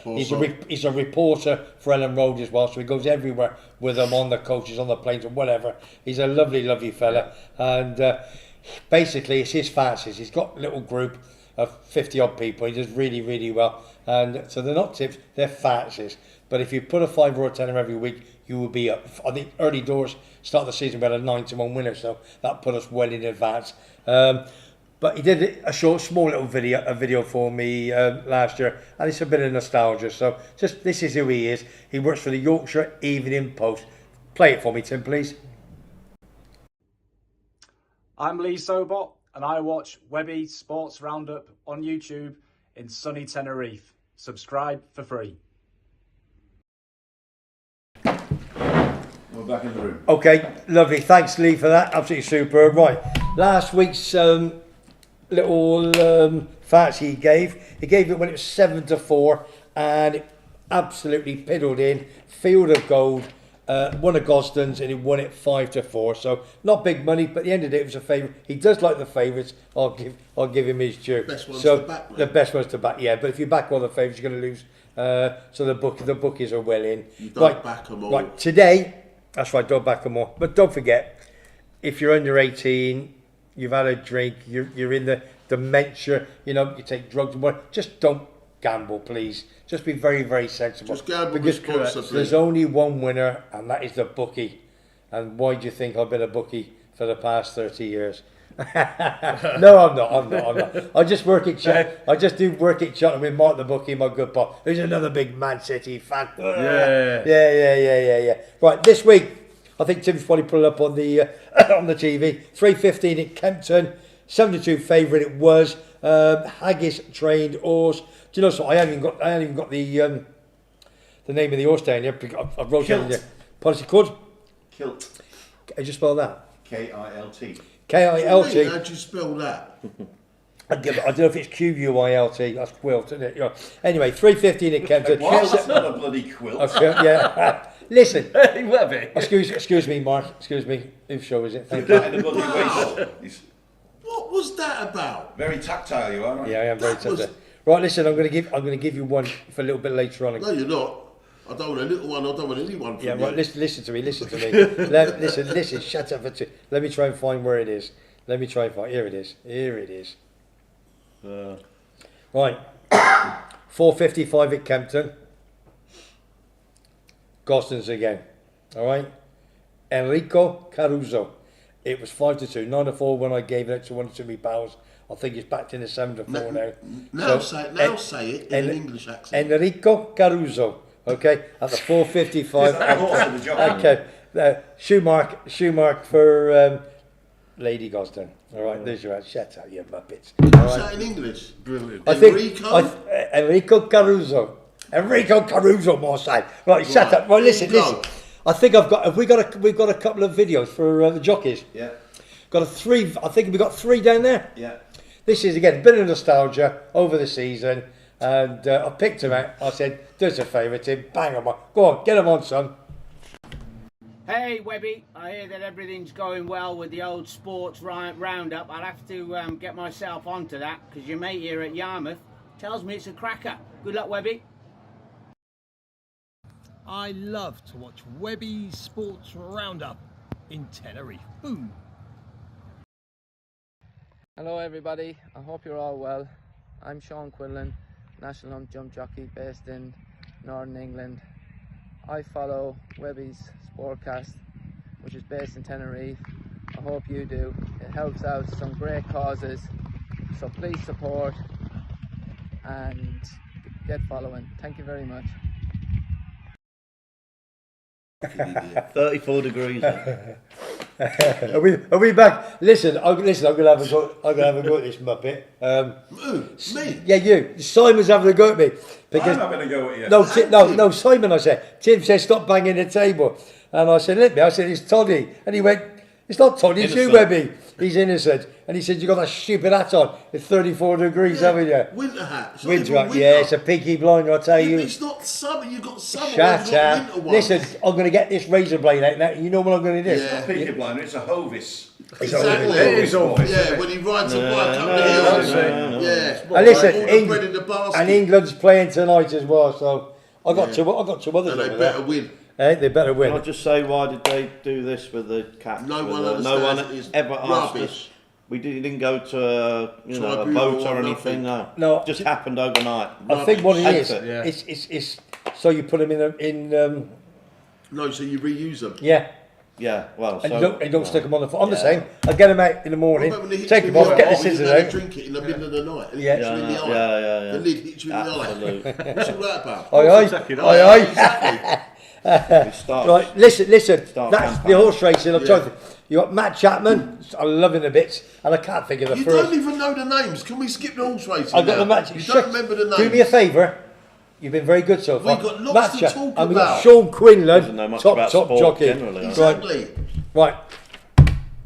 He's a reporter for Ellen Road as well, so he goes everywhere with them on the coaches, on the planes, or whatever. He's a lovely, lovely fella, and basically it's his fancies. He's got a little group of 50 odd people. He does really, really well, and so they're not tips, they're fancies. But if you put a 5 or a 10 every week, you will be up. I think early doors, start of the season, we had a 9-1 winner, so that put us well in advance. But he did a small little video for me last year, and it's a bit of nostalgia. So just this is who he is. He works for the Yorkshire Evening Post. Play it for me, Tim, please.
I'm Lee Sobot, and I watch WEBBY'S Sports Roundup on YouTube in sunny Tenerife. Subscribe for free.
We're back in the room.
Okay, lovely. Thanks, Lee, for that. Absolutely super. Right, last week's little facts he gave it when it was 7-4, and it absolutely piddled in. Field of Gold, Won a Gosden's and he won it 5-4. So not big money, but at the end of the day, it was a favourite. He does like the favourites. I'll give him his due.
Best ones
so
to back, mate.
the best ones to back, yeah. But if you back all the favourites, you're going to lose. So the bookies are well in.
You don't back them all.
Right, today, that's right, don't back them all. But don't forget, if you're under 18, you've had a drink, you're in the dementia, you take drugs and what, just don't gamble, please. Just be very, very sensible.
Just gamble
because
responsibly.
there's only one winner, and that is the bookie. And why do you think I've been a bookie for the past 30 years? No, I'm not. I just work at I just do work at Cheltenham with Mark the bookie, my good pal. Who's another big Man City fan. Yeah. Right, this week, I think Tim's probably put it up on the on the TV. 3:15 at Kempton, 7-2 favourite. It was Haggis trained horse. Do you know so? I haven't even got the name of the horse down here. I wrote down the policy code.
Kilt.
How do you spell that?
K-I-L-T.
K-I-L-T.
How'd you spell that?
I don't know if it's Q-U-I-L-T. That's quilt, isn't it? Yeah. Anyway, 3:15 at Kempton.
What? That's not a bloody quilt.
Okay, yeah. Listen.
Hey, Webby.
Excuse me, Mark. Excuse me. Whose show is it? Thank you.
That in the bloody waist.
What was that about?
Very tactile you are, aren't you?
Yeah, I am very
That was-
tempted. Right, listen. I'm going to give you one for a little bit later on.
No, you're not. I don't want a little one. I don't want anyone from
Yeah,
you.
right. Listen to me. Listen. Shut up. Let me try and find where it is. Here it is. Right. 4:55 at Kempton. Gosden's again. All right. Enrico Caruso. It was 5-2. 9-4 when I gave it to one or two of my pals. I think it's backed in the 7-4 now.
Now
So,
say it in an English accent.
Enrico Caruso. Okay, at the 4:55.
Horse with the jockey.
Okay, shoe mark for Lady Gosden. All right, there's your answer. Shut up, you muppets.
What's that in English?
Brilliant.
I think
Enrico?
Enrico Caruso. Enrico Caruso, more side. Right, shut up. Right, listen. I think we've got a couple of videos for the jockeys.
Yeah.
Got a three. I think we got three down there.
Yeah.
This is again a bit of nostalgia over the season, and I picked him out. I said, "Do us a favour, Tim. Bang them on. Go on, get them on, son."
Hey Webby, I hear that everything's going well with the old sports roundup. I'll have to get myself onto that because your mate here at Yarmouth tells me it's a cracker. Good luck, Webby.
I love to watch WEBBY'S Sports Roundup in Tenerife. Boom!
Hello everybody, I hope you're all well. I'm Sean Quinlan, national jump jockey based in Northern England. I follow WEBBY'S Sportcast, which is based in Tenerife. I hope you do. It helps out some great causes, so please support and get following. Thank you very much.
34 degrees.
Are we back? Listen, I'm gonna have a go. I'm gonna have a go at this muppet.
Me?
Yeah, you. Simon's having a go at me because
I'm not going to go at you.
no, Simon. I said. Tim said, "Stop banging the table," and I said, "Let me." I said, "It's Toddy," and he went, "It's not Toddy, it's you,
Innocent.
Webby." He's innocent, and he said, "You got that stupid hat on. It's 34 degrees, haven't you?"
Winter hat. It's not
Winter
even
hat. Yeah, it's a peaky blinder. I tell you.
It's not summer. You've got summer.
Shut
ones, not
up.
winter ones.
Listen, I'm going to get this razor blade out now. You know what I'm going to do?
Yeah.
Peaky blinder, it's a hovis.
Exactly.
It is obvious.
Yeah, when he rides a bike up the hills. Yeah.
And listen,
All the bread in the basket.
and England's playing tonight as well, so I got two others.
And they
over
better
there.
win.
They better win.
Can I just say, why did they do this with the caps?
No
With
one
the-
understands
no one
it is
ever asked
rubbish.
us. We didn't go to a
Tribunal
vote
or
or anything.
nothing.
No.
Just happened overnight.
I think what it
Hates
is,
it.
Yeah.
it's so you put them in
No, so you reuse them.
yeah,
Yeah, well,
and
so,
you don't stick them on the foot. I'm the
Yeah.
same. I get them out in the morning,
What about when they hit
take
you
them
in
off,
the
get
eye?
the
When
scissors
you're going to
out.
drink it in the middle of the night and
Yeah.
it hits you in the eye.
yeah.
The lid hits you in the eye.
Absolutely.
What's all that about?
Aye.
Exactly.
We start.
Right, listen.
Start
That's
campaign.
the horse racing. I'm
Yeah.
trying to. You got Matt Chapman. I love him a bit, and I can't think of the
You
first.
don't even know the names. Can we skip the horse racing
I got
now?
the match.
You
Shut-
don't remember the names.
Do me a favour. You've been very good so far.
We've got lots to
Matcha,
talk
and we've got
about.
Sean Quinlan,
Doesn't know much
top
about sport
jockey.
generally.
Exactly.
Right.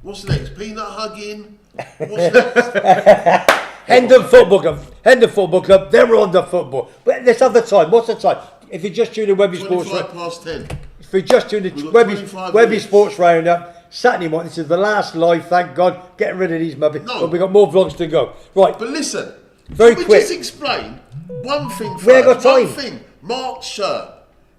What's next? Peanut hugging? What's next?
Hendon Football Club. Hendon Football Club. They're on the football. But let's have the time. What's the time? If you just tune in Webby Sports,
25 past 10.
we're just doing the
We've got
Webby
25 minutes.
Sports Roundup Saturday morning. This is the last live, thank God. Getting rid of these muppets.
No.
But we've got more vlogs to go. Right.
But listen,
Very
can we
quick.
just explain one thing first?
We ain't got time.
One thing. Mark's shirt,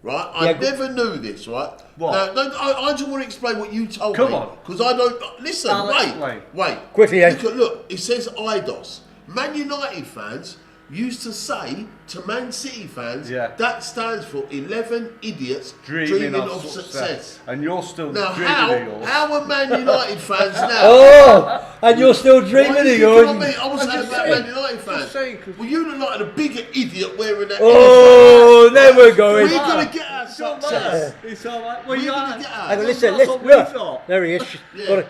right? I
Yeah,
never knew this, right?
What?
Now, no, I just want to explain what you told
Come
me.
on.
Because I don't... Listen,
I'll explain.
wait.
Quickly, Ed.
Look, it says IDOS. Man United fans used to say to Man City fans, that stands for 11 idiots dreaming of success.
And you're still
Now,
dreaming of yours.
how are Man United fans now?
Oh, and you're still dreaming of yours.
I was saying about Man United fans. Well, you look like a bigger idiot wearing that.
Oh, there we're going.
We're going to get our success.
It's all right.
We're going to get
Hang on,
our
listen,
That's
listen.
what we
Look.
thought.
There he is.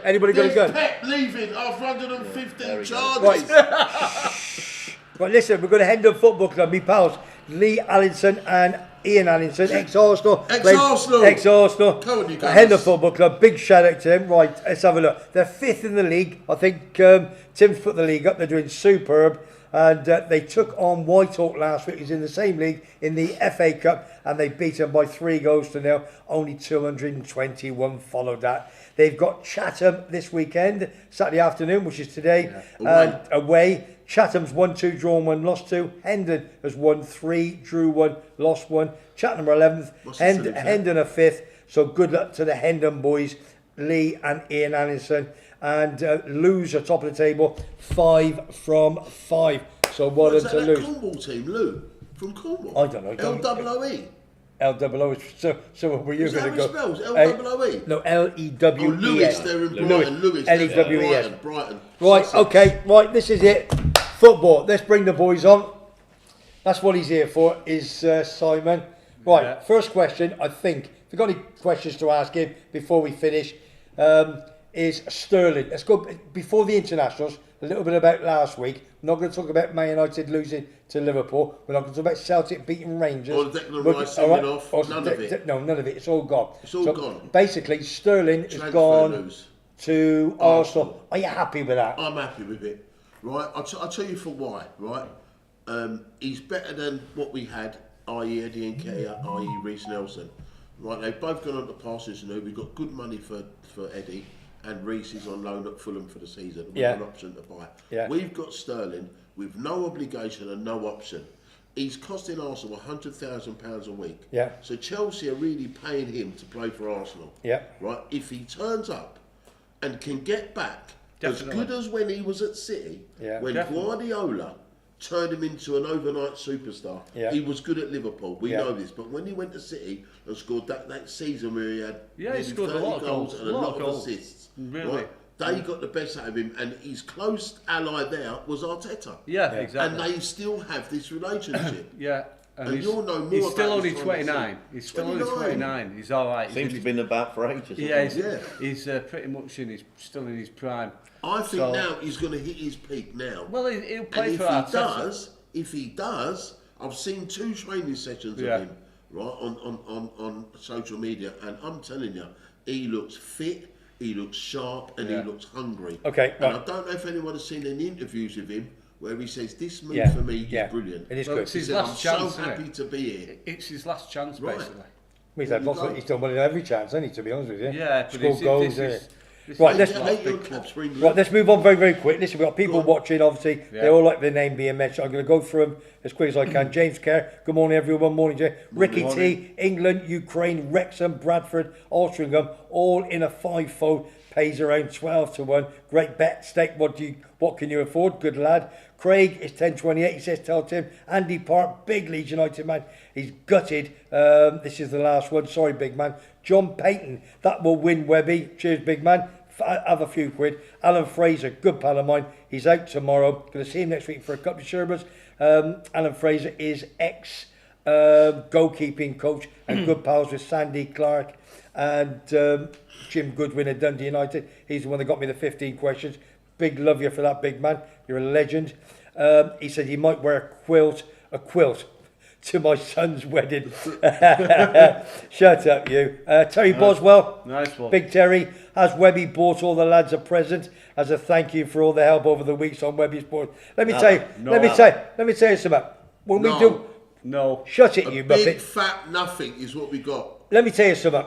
Anybody got a
There's
gun?
Pep leaving after 115 charges.
Right, listen, we're going to Hendon Football Club. Me pals, Lee Allinson and Ian Allinson, ex-Arsenal.
Ex-Arsenal.
Ex-Arsenal.
Come on, you guys.
Hendon Football Club, big shout out to him. Right, let's have a look. They're 5th in the league. I think Tim's put the league up. They're doing superb. And they took on Whitehawk last week. He's in the same league in the FA Cup. And they beat them by 3-0. Only 221 followed that. They've got Chatham this weekend, Saturday afternoon, which is today, away. Chatham's 1-2, drawn 1, lost 2. Hendon has won 3, drew 1, lost 1. Chatham are 11th. Hendon are 5th. So good luck to the Hendon boys, Lee and Ian Allinson. And Lou's are top of the table, 5 from 5. So well done to
That
Lou.
Cornwall team, Lou, from Cornwall.
I don't know.
L-O-O-E.
L-O-O. So were you
Is that
going
how
to
it
go?
spells? L-O-O-E?
No, L-E-W-E-N.
Oh, Lewis, they're in Brighton. Lewis,
L-E-W-E-S.
Brighton.
Right,
Sussex.
okay, right, this is it. Football. Let's bring the boys on. That's what he's here for, is Simon. Right, first question, I think, if you've got any questions to ask him before we finish, is Sterling. Let's go, before the internationals, a little bit about last week. We're not going to talk about Man United losing to Liverpool. We're not going to talk about Celtic beating Rangers.
Or Declan Rice sending off. None of it.
No, none of it. It's all gone.
It's all gone.
Basically, Sterling has gone to Arsenal. Are you happy with that?
I'm happy with it. Right, I'll tell you for why. Right, he's better than what we had, i.e. Eddie and Nketiah, i.e. Reece Nelson. Right, they've both gone on to passes now. We've got good money for Eddie, and Reece is on loan at Fulham for the season with an option to buy.
Yeah.
We've got Sterling with no obligation and no option. He's costing Arsenal £100,000 a week.
Yeah.
So Chelsea are really paying him to play for Arsenal.
Yeah.
Right, if he turns up and can get back
Definitely.
as good as when he was at City, when
Definitely.
Guardiola turned him into an overnight superstar. He was good at Liverpool, we know this, but when he went to City and scored that season where he had
he scored a lot of goals
and a lot of assists,
Really.
right? They got the best out of him, and his close ally there was Arteta.
Yeah, exactly.
And they still have this relationship.
And
you'll know more
he's still
about
only
this time
29. He's still only 29. He's all right.
Seems to have been about for ages.
He's pretty much still in his prime.
I think now he's going to hit his peak now.
Well, he'll play
and
for Arteta.
If he does, I've seen 2 training sessions of him, right, on social media, and I'm telling you, he looks fit, he looks sharp, and he looks hungry.
Okay,
and I don't know if anyone has seen any interviews with him where he says, this move for me is brilliant.
It is
Well,
good.
it's his
He said,
last
I'm
chance,
so
isn't
happy
it?
to be here.
It's his last chance,
Right.
basically.
He's done well in every chance, hasn't he, to be honest with you?
Yeah, but
Scored goals,
this
Right,
is
let's move on very, very quick. Listen, we've got people watching, obviously. They all like their name being mentioned. I'm going to go through them as quick as I can. James Kerr, good morning, everyone. Morning, Jay. Ricky T, England, Ukraine, Wrexham, Bradford, Altrincham, all in a 5-fold. Pays around 12 to 1. Great bet. Stake, what can you afford? Good lad. Craig is 10.28. He says, tell Tim. Andy Park, big Leeds United man. He's gutted. This is the last one. Sorry, big man. John Payton, that will win Webby. Cheers, big man. Have a few quid. Alan Fraser, good pal of mine. He's out tomorrow. Going to see him next week for a couple of sherbets. Alan Fraser is ex-goalkeeping coach and good pals with Sandy Clark and Jim Goodwin at Dundee United. He's the one that got me the 15 questions. Big love you for that, big man. You're a legend. He said he might wear a quilt to my son's wedding. Shut up, you. Terry Boswell.
Nice one.
Big Terry. Has Webby bought all the lads a present as a thank you for all the help over the weeks on Webby Sports? Let me tell you something. When we do...
No.
Shut it, you
Big
muppet.
fat nothing is what we got.
let me tell you something.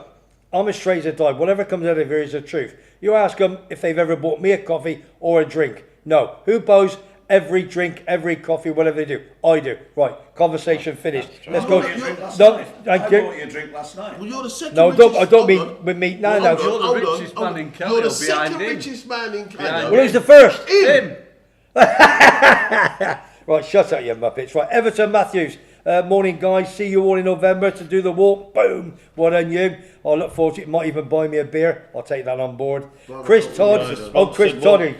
I'm as straight as a die. Whatever comes out of here is the truth. You ask them if they've ever bought me a coffee or a drink. No. Who buys every drink, every coffee, whatever they do? I do. Right. Conversation finished. Let's go. No, thank you.
I bought you a drink last night.
Well, you're the second
No,
richest,
I don't
hold
mean
on.
with me. No,
Well,
no.
hold on,
You're the richest man in Canada.
You're the
behind
second
him.
richest man in Canada.
Well, who's the first?
Him.
Right, shut up, you muppets. Right, Everton Matthews. Morning, guys. See you all in November to do the walk. Boom. Well done, you. I look forward to it. Might even buy me a beer. I'll take that on board. Chris Todd. Oh, Chris Toddy.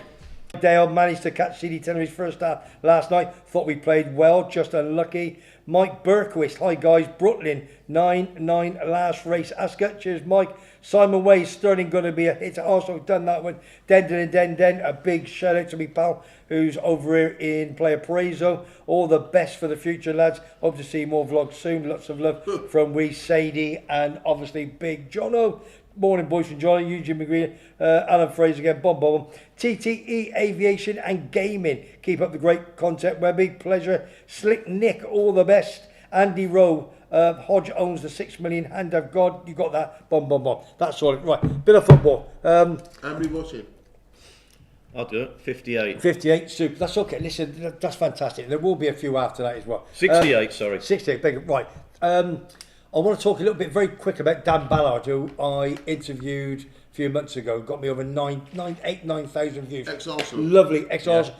Dale managed to catch CD Tenerife's first half last night. Thought we played well, just unlucky. Mike Berquist. Hi, guys. Brooklyn. 9-9 last race. ACCOUT. Cheers, Mike. Simon Way. Sterling going to be a hit. Also done that one. Den. A big shout out to me pal who's over here in Player Paraiso. All the best for the future, lads. Hope to see more vlogs soon. Lots of love from we Sadie and obviously Big Jono. Morning, boys from Johnny, Eugene McGreen, Alan Fraser again, Bob, TTE Aviation and Gaming. Keep up the great content, Webby. Pleasure. Slick Nick, all the best. Andy Rowe, Hodge owns the 6 million hand of God. You got that? Bomb. That's all. Right, bit of football.
How many watching?
I'll do it. 58.
58, super. That's okay. Listen, that's fantastic. There will be a few after that as well.
68, sorry.
68, big. Right. I want to talk a little bit very quick about Dan Ballard, who I interviewed a few months ago. Got me over 9,000 views.
Ex-Arsenal.
Lovely, ex-Arsenal,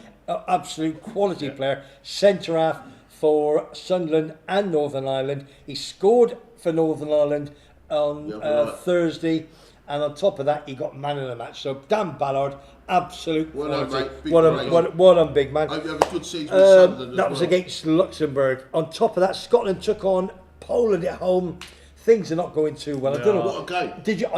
absolute quality player. Centre half for Sunderland and Northern Ireland. He scored for Northern Ireland on Thursday, and on top of that, he got man of the match. So Dan Ballard, absolute quality. Well done, big man.
I hope you have a good season with Sunderland.
That was against Luxembourg. On top of that, Scotland took on Poland at home. Things are not going too well. I don't know.
What a game.
Did you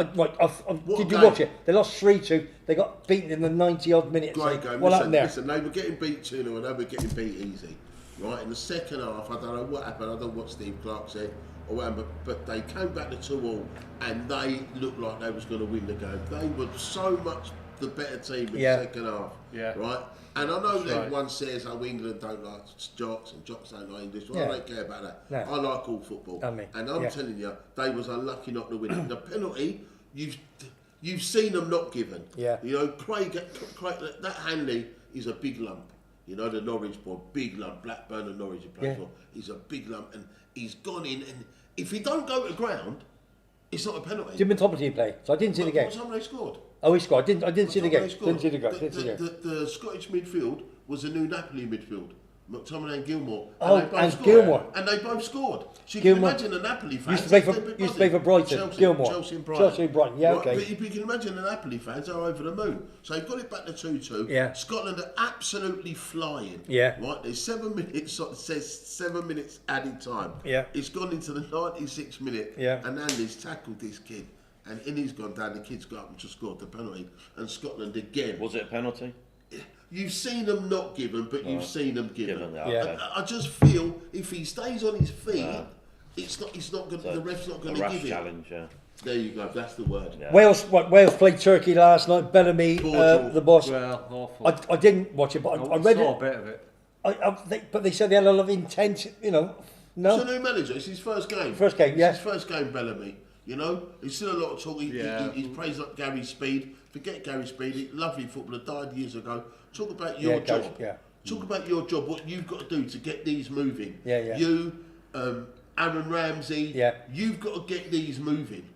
did you watch it? They lost 3-2. They got beaten in the 90-odd minutes.
Great game.
What happened there?
Listen, they were getting beat 2-0 and they were getting beat easy. Right, in the second half, I don't know what happened. I don't know what Steve Clark said or whatever, but they came back to 2-2 and they looked like they was going to win the game. They were so much the better team in the second half. Yeah. Right? And I know that everyone says, oh, England don't like jocks and jocks don't like English. Well, I don't care about that. No. I like all football. And I'm telling you, they was unlucky not to win it. The penalty, you've seen them not given. Yeah. You know, Craig, that Hanley is a big lump. You know, the Norwich boy, big lump. Blackburn and Norwich he plays for. He's a big lump, and he's gone in. And if he don't go to ground, it's not a penalty.
Did Mintopoly play? So I didn't see the game.
What time they scored?
Oh, he scored. I didn't see the game. Didn't see the goal.
The Scottish midfield was the new Napoli midfield. McTominay and Gilmore.
And Gilmore.
And they both scored. So you can imagine a Napoli fan.
Used to play for Brighton. Gilmore.
Chelsea and Brighton.
Chelsea and Brighton, yeah,
right,
okay.
But if you can imagine the Napoli fans are over the moon. So they've got it back to 2-2. Yeah. Scotland are absolutely flying. Yeah. Right, there's 7 minutes, it says 7 minutes added time. Yeah. It's gone into the 96th minute. Yeah. And Andy's tackled this kid. And he's gone down, the kid's got up and just scored the penalty. And Scotland again.
Was it a penalty?
You've seen them not given, but you've seen them given.
Okay.
I just feel if he stays on his feet, it's not going. The ref's not going to give it.
Challenge, yeah.
There you go. That's the word.
Yeah. Wales played Turkey last night. Bellamy, the boss.
Well, awful.
I didn't watch it, but I read
saw
it.
A bit of it.
But they said they had a lot of intent. You know, no.
It's a new manager. It's his first game.
First game, yeah.
It's his first game, Bellamy. You know, he's still a lot of talk. He's praised up Gary Speed. Forget Gary Speed. Lovely footballer, died years ago. Talk about your job. Talk about your job. What you've got to do to get these moving. You, Aaron Ramsey. You've got to get these moving.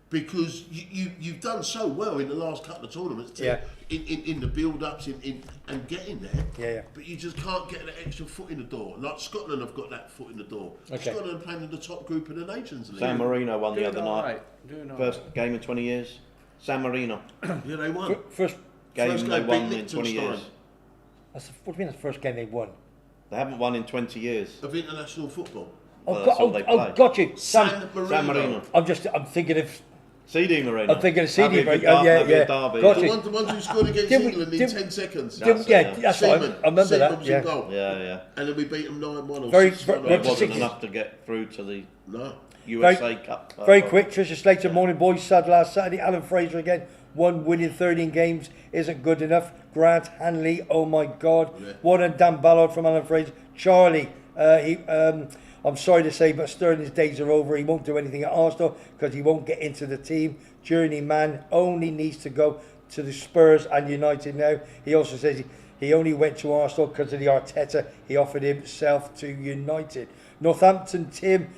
Because you've done so well in the last couple of tournaments. In the build-ups, and getting there. But you just can't get that extra foot in the door. Like Scotland have got that foot in the door. Scotland are playing in the top group of the Nations League.
San Marino won the other night. First game in 20 years. San Marino.
Yeah, they won.
First
game they won in 20 years.
What do you mean that's the first game they won?
They haven't won in 20 years.
Of international football.
Got you.
San Marino.
I'm thinking of
CD Marino.
I'm thinking of CD Marino. Yeah.
Got you. The ones who scored against England in 10 seconds.
That's right. I remember that.
Yeah.
And then we beat them 9-1.
It wasn't enough to get through to the USA Cup.
Very quick. Trisha Slater, morning boys. Sad last Saturday. Alan Fraser again. 1 win in 13 games isn't good enough. Grant Hanley, oh my God. One and Dan Ballard from Alan Fraser. Charlie, I'm sorry to say, but Sterling's days are over. He won't do anything at Arsenal because he won't get into the team. Journeyman only needs to go to the Spurs and United now. He also says he only went to Arsenal because of the Arteta. He offered himself to United. Northampton, Tim,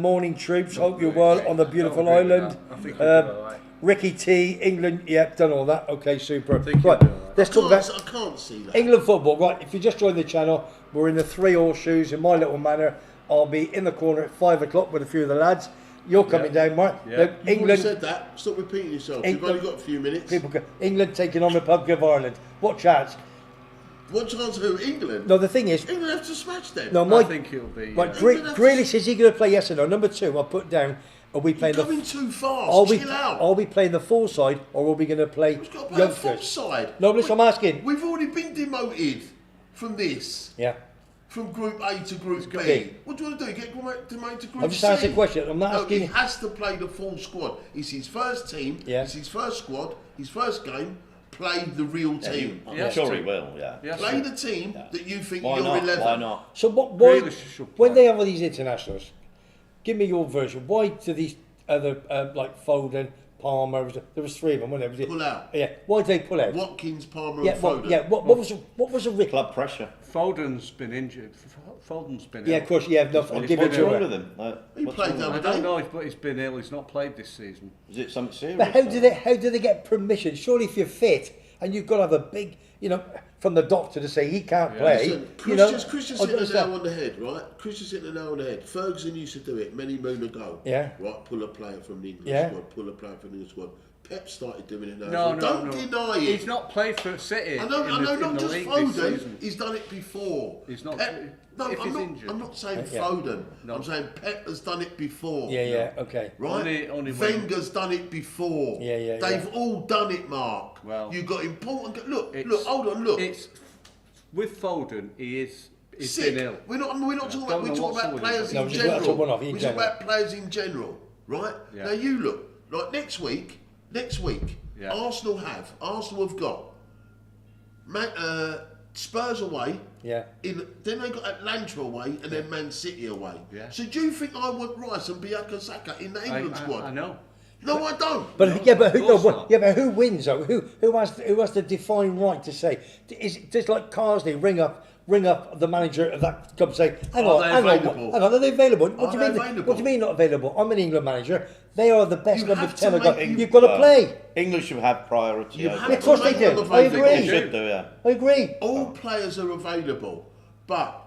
morning troops. Hope you're well on the beautiful island.
I think you'll do all right.
Ricky T, England, yeah, done all that. Okay, super. Right, let's talk about
I can't see that.
England football. Right, if you just joined the channel, we're in the 3 horseshoes in my little manor. I'll be in the corner at 5 o'clock with a few of the lads. You're coming down, Mark.
Yeah.
Look,
You've
England.
already said that. Stop repeating yourself.
England-
You've only got a few minutes.
England taking on the Republic of Ireland. What chance?
What chance who? England?
No, the thing is,
England have to smash them.
no,
I
my
think it'll be.
right,
England have to-
Grealish, is he going to play? Yes or no? Number 2, I'll put down. Are we playing
You're coming
the?
too fast.
Are we?
Chill out.
Are we playing the full side, or are we going to play
We've got to play a full
youngsters?
side.
No, listen, I'm asking.
We've already been demoted from this.
Yeah.
From Group A to Group B.
B.
What do you want to do? Get demoted to Group
I'm just
C?
asking a question. I'm not
No,
asking.
he has to play the full squad. It's his first team.
Yeah.
It's his first squad. His first game. Play the real team.
I'm sure he will, yeah.
Yes,
Play the team that you think
Why
you're
not?
11.
Why not?
So why,
Grealish should
when
play.
they have all these internationals, give me your version. Why do these other like Foden, Palmer? There was 3 of them, wasn't there?
Pull out.
Yeah. Why did they pull out?
Watkins, Palmer,
Yeah.
and
Well,
Foden.
yeah. What was the Rick?
Club pressure.
Foden's been injured. Foden's been
Yeah,
ill.
of course. Yeah. No, I'll give it
What's
to
wrong
him.
with him?
He
What's
played
wrong
the
with
I
other
don't
day.
know, but he's been ill. He's not played this season.
him? Is it something serious?
But how
though?
do they get permission? Surely, if you're fit and you've got to have a big, from the doctor to say he can't play.
Listen, Christian's
I
hitting the
understand.
nail on the head, right? Christian's hitting the nail on the head. Ferguson used to do it many moon ago.
Yeah.
Right, pull a player from the English
Yeah.
squad, pull a player from the English squad. Pep started doing it now.
No,
Don't deny it.
He's not played for City.
I know,
in
not
the
just
league this
Foden.
season.
He's done it before.
He's not.
No,
if
I'm
he's
not.
injured.
I'm not saying
Yeah.
Foden.
No.
I'm saying Pep has done it before.
Yeah. Okay.
Right.
Only when-
Wenger's done it before.
Yeah.
They've all done it, Mark.
Well,
you got important. Look,
it's-
hold on, look.
It's with Foden. He's
Sick.
been ill.
We're not talking about.
Don't
We're
know
talking
what's
about
wrong with
players
him.
No,
in
just let us talk one
general.
off, in
We're talking
general.
about players in general, right?
Yeah.
Now you look like next week.
Yeah.
Arsenal have got Spurs away.
Yeah.
Then they got Atlanta away and then Man City away.
Yeah.
So do you think I want Rice and Biakasaka in the England squad?
I know.
No, I don't.
But
course not.
who wins though? Who has the defined right to say? Is it just like Carsley ring up the manager of that club and say, hang on, are they available? What do you mean?
Available?
What do you mean not available? I'm an England manager. They are the best
You
number
have
10.
to make-
You've got to
Well,
play.
English should have priority.
You
over
have
Of course they
to
do.
make them
I
available.
They
agree.
should do, yeah.
I agree.
All players are available, but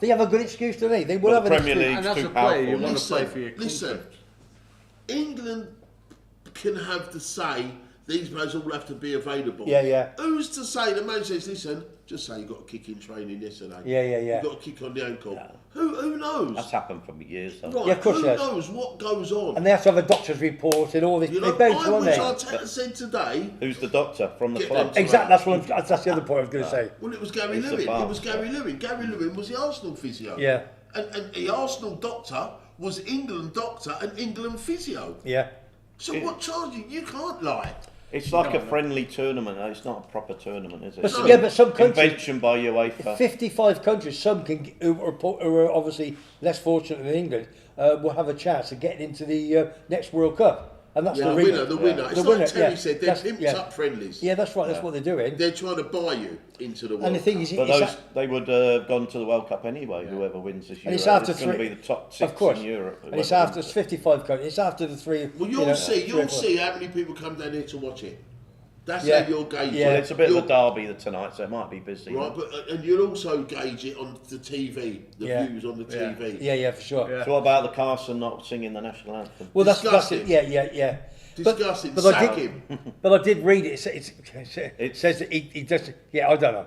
They have a good excuse today. They will
But
have
the
an
Premier
excuse.
League's
And as
too
a player, you
powerful.
want to play for your country.
Listen, England can have to say these players all have to be available.
Yeah.
Who's to say the man says, listen, just say you got a kick in training yesterday.
Yeah.
You got a kick on the ankle. Who knows?
That's happened for years. Though.
Right,
Yeah, of course
who
it has.
knows what goes on?
And they have to have a doctor's report and all this.
You know,
They bounce,
I
aren't
wish
they?
Arteta said today.
Who's the doctor from the
Get
club?
them
Exactly. That's the other point I was going to say.
Well, it was Gary
It's the
Lewin. It
bar.
was Gary Lewin. Gary Lewin was the Arsenal physio.
Yeah.
And the Arsenal doctor was England doctor and England physio.
Yeah.
So what charge you can't lie.
It's like a friendly tournament. It's not a proper tournament, is it?
But,
It's
yeah,
an
but some countries,
invention by UEFA.
55 countries, some who are obviously less fortunate than England, will have a chance of getting into the next World Cup. And that's the
winner. It's
The
like
winner,
Terry
yeah.
said, they're
That's-
pimped up friendlies.
Yeah, that's right. That's what they're doing.
They're trying to buy you into the World
And the thing
Cup.
is,
But
it's
those, they would have gone to the World Cup anyway, whoever wins this year.
and it's after
going to
three.
be the top 6
Of course.
in Europe.
And it's
whoever
after
wins it.
55 countries. It's after the 3.
Well, you'll see how many people come down here to watch it. That's
Yeah.
how you'll gauge
Yeah.
Well,
it.
it's a bit of a derby tonight, so it might be busy.
Right, and you'll also gauge it on the TV, the
Yeah.
views on the TV.
Yeah, for sure.
Yeah.
So what about the Carson not singing the national anthem?
Well, that's
Disgusting.
it. Yeah.
Disgusting.
But I
Sack
did,
him.
but I did read it. It says that he does. Yeah, I don't know.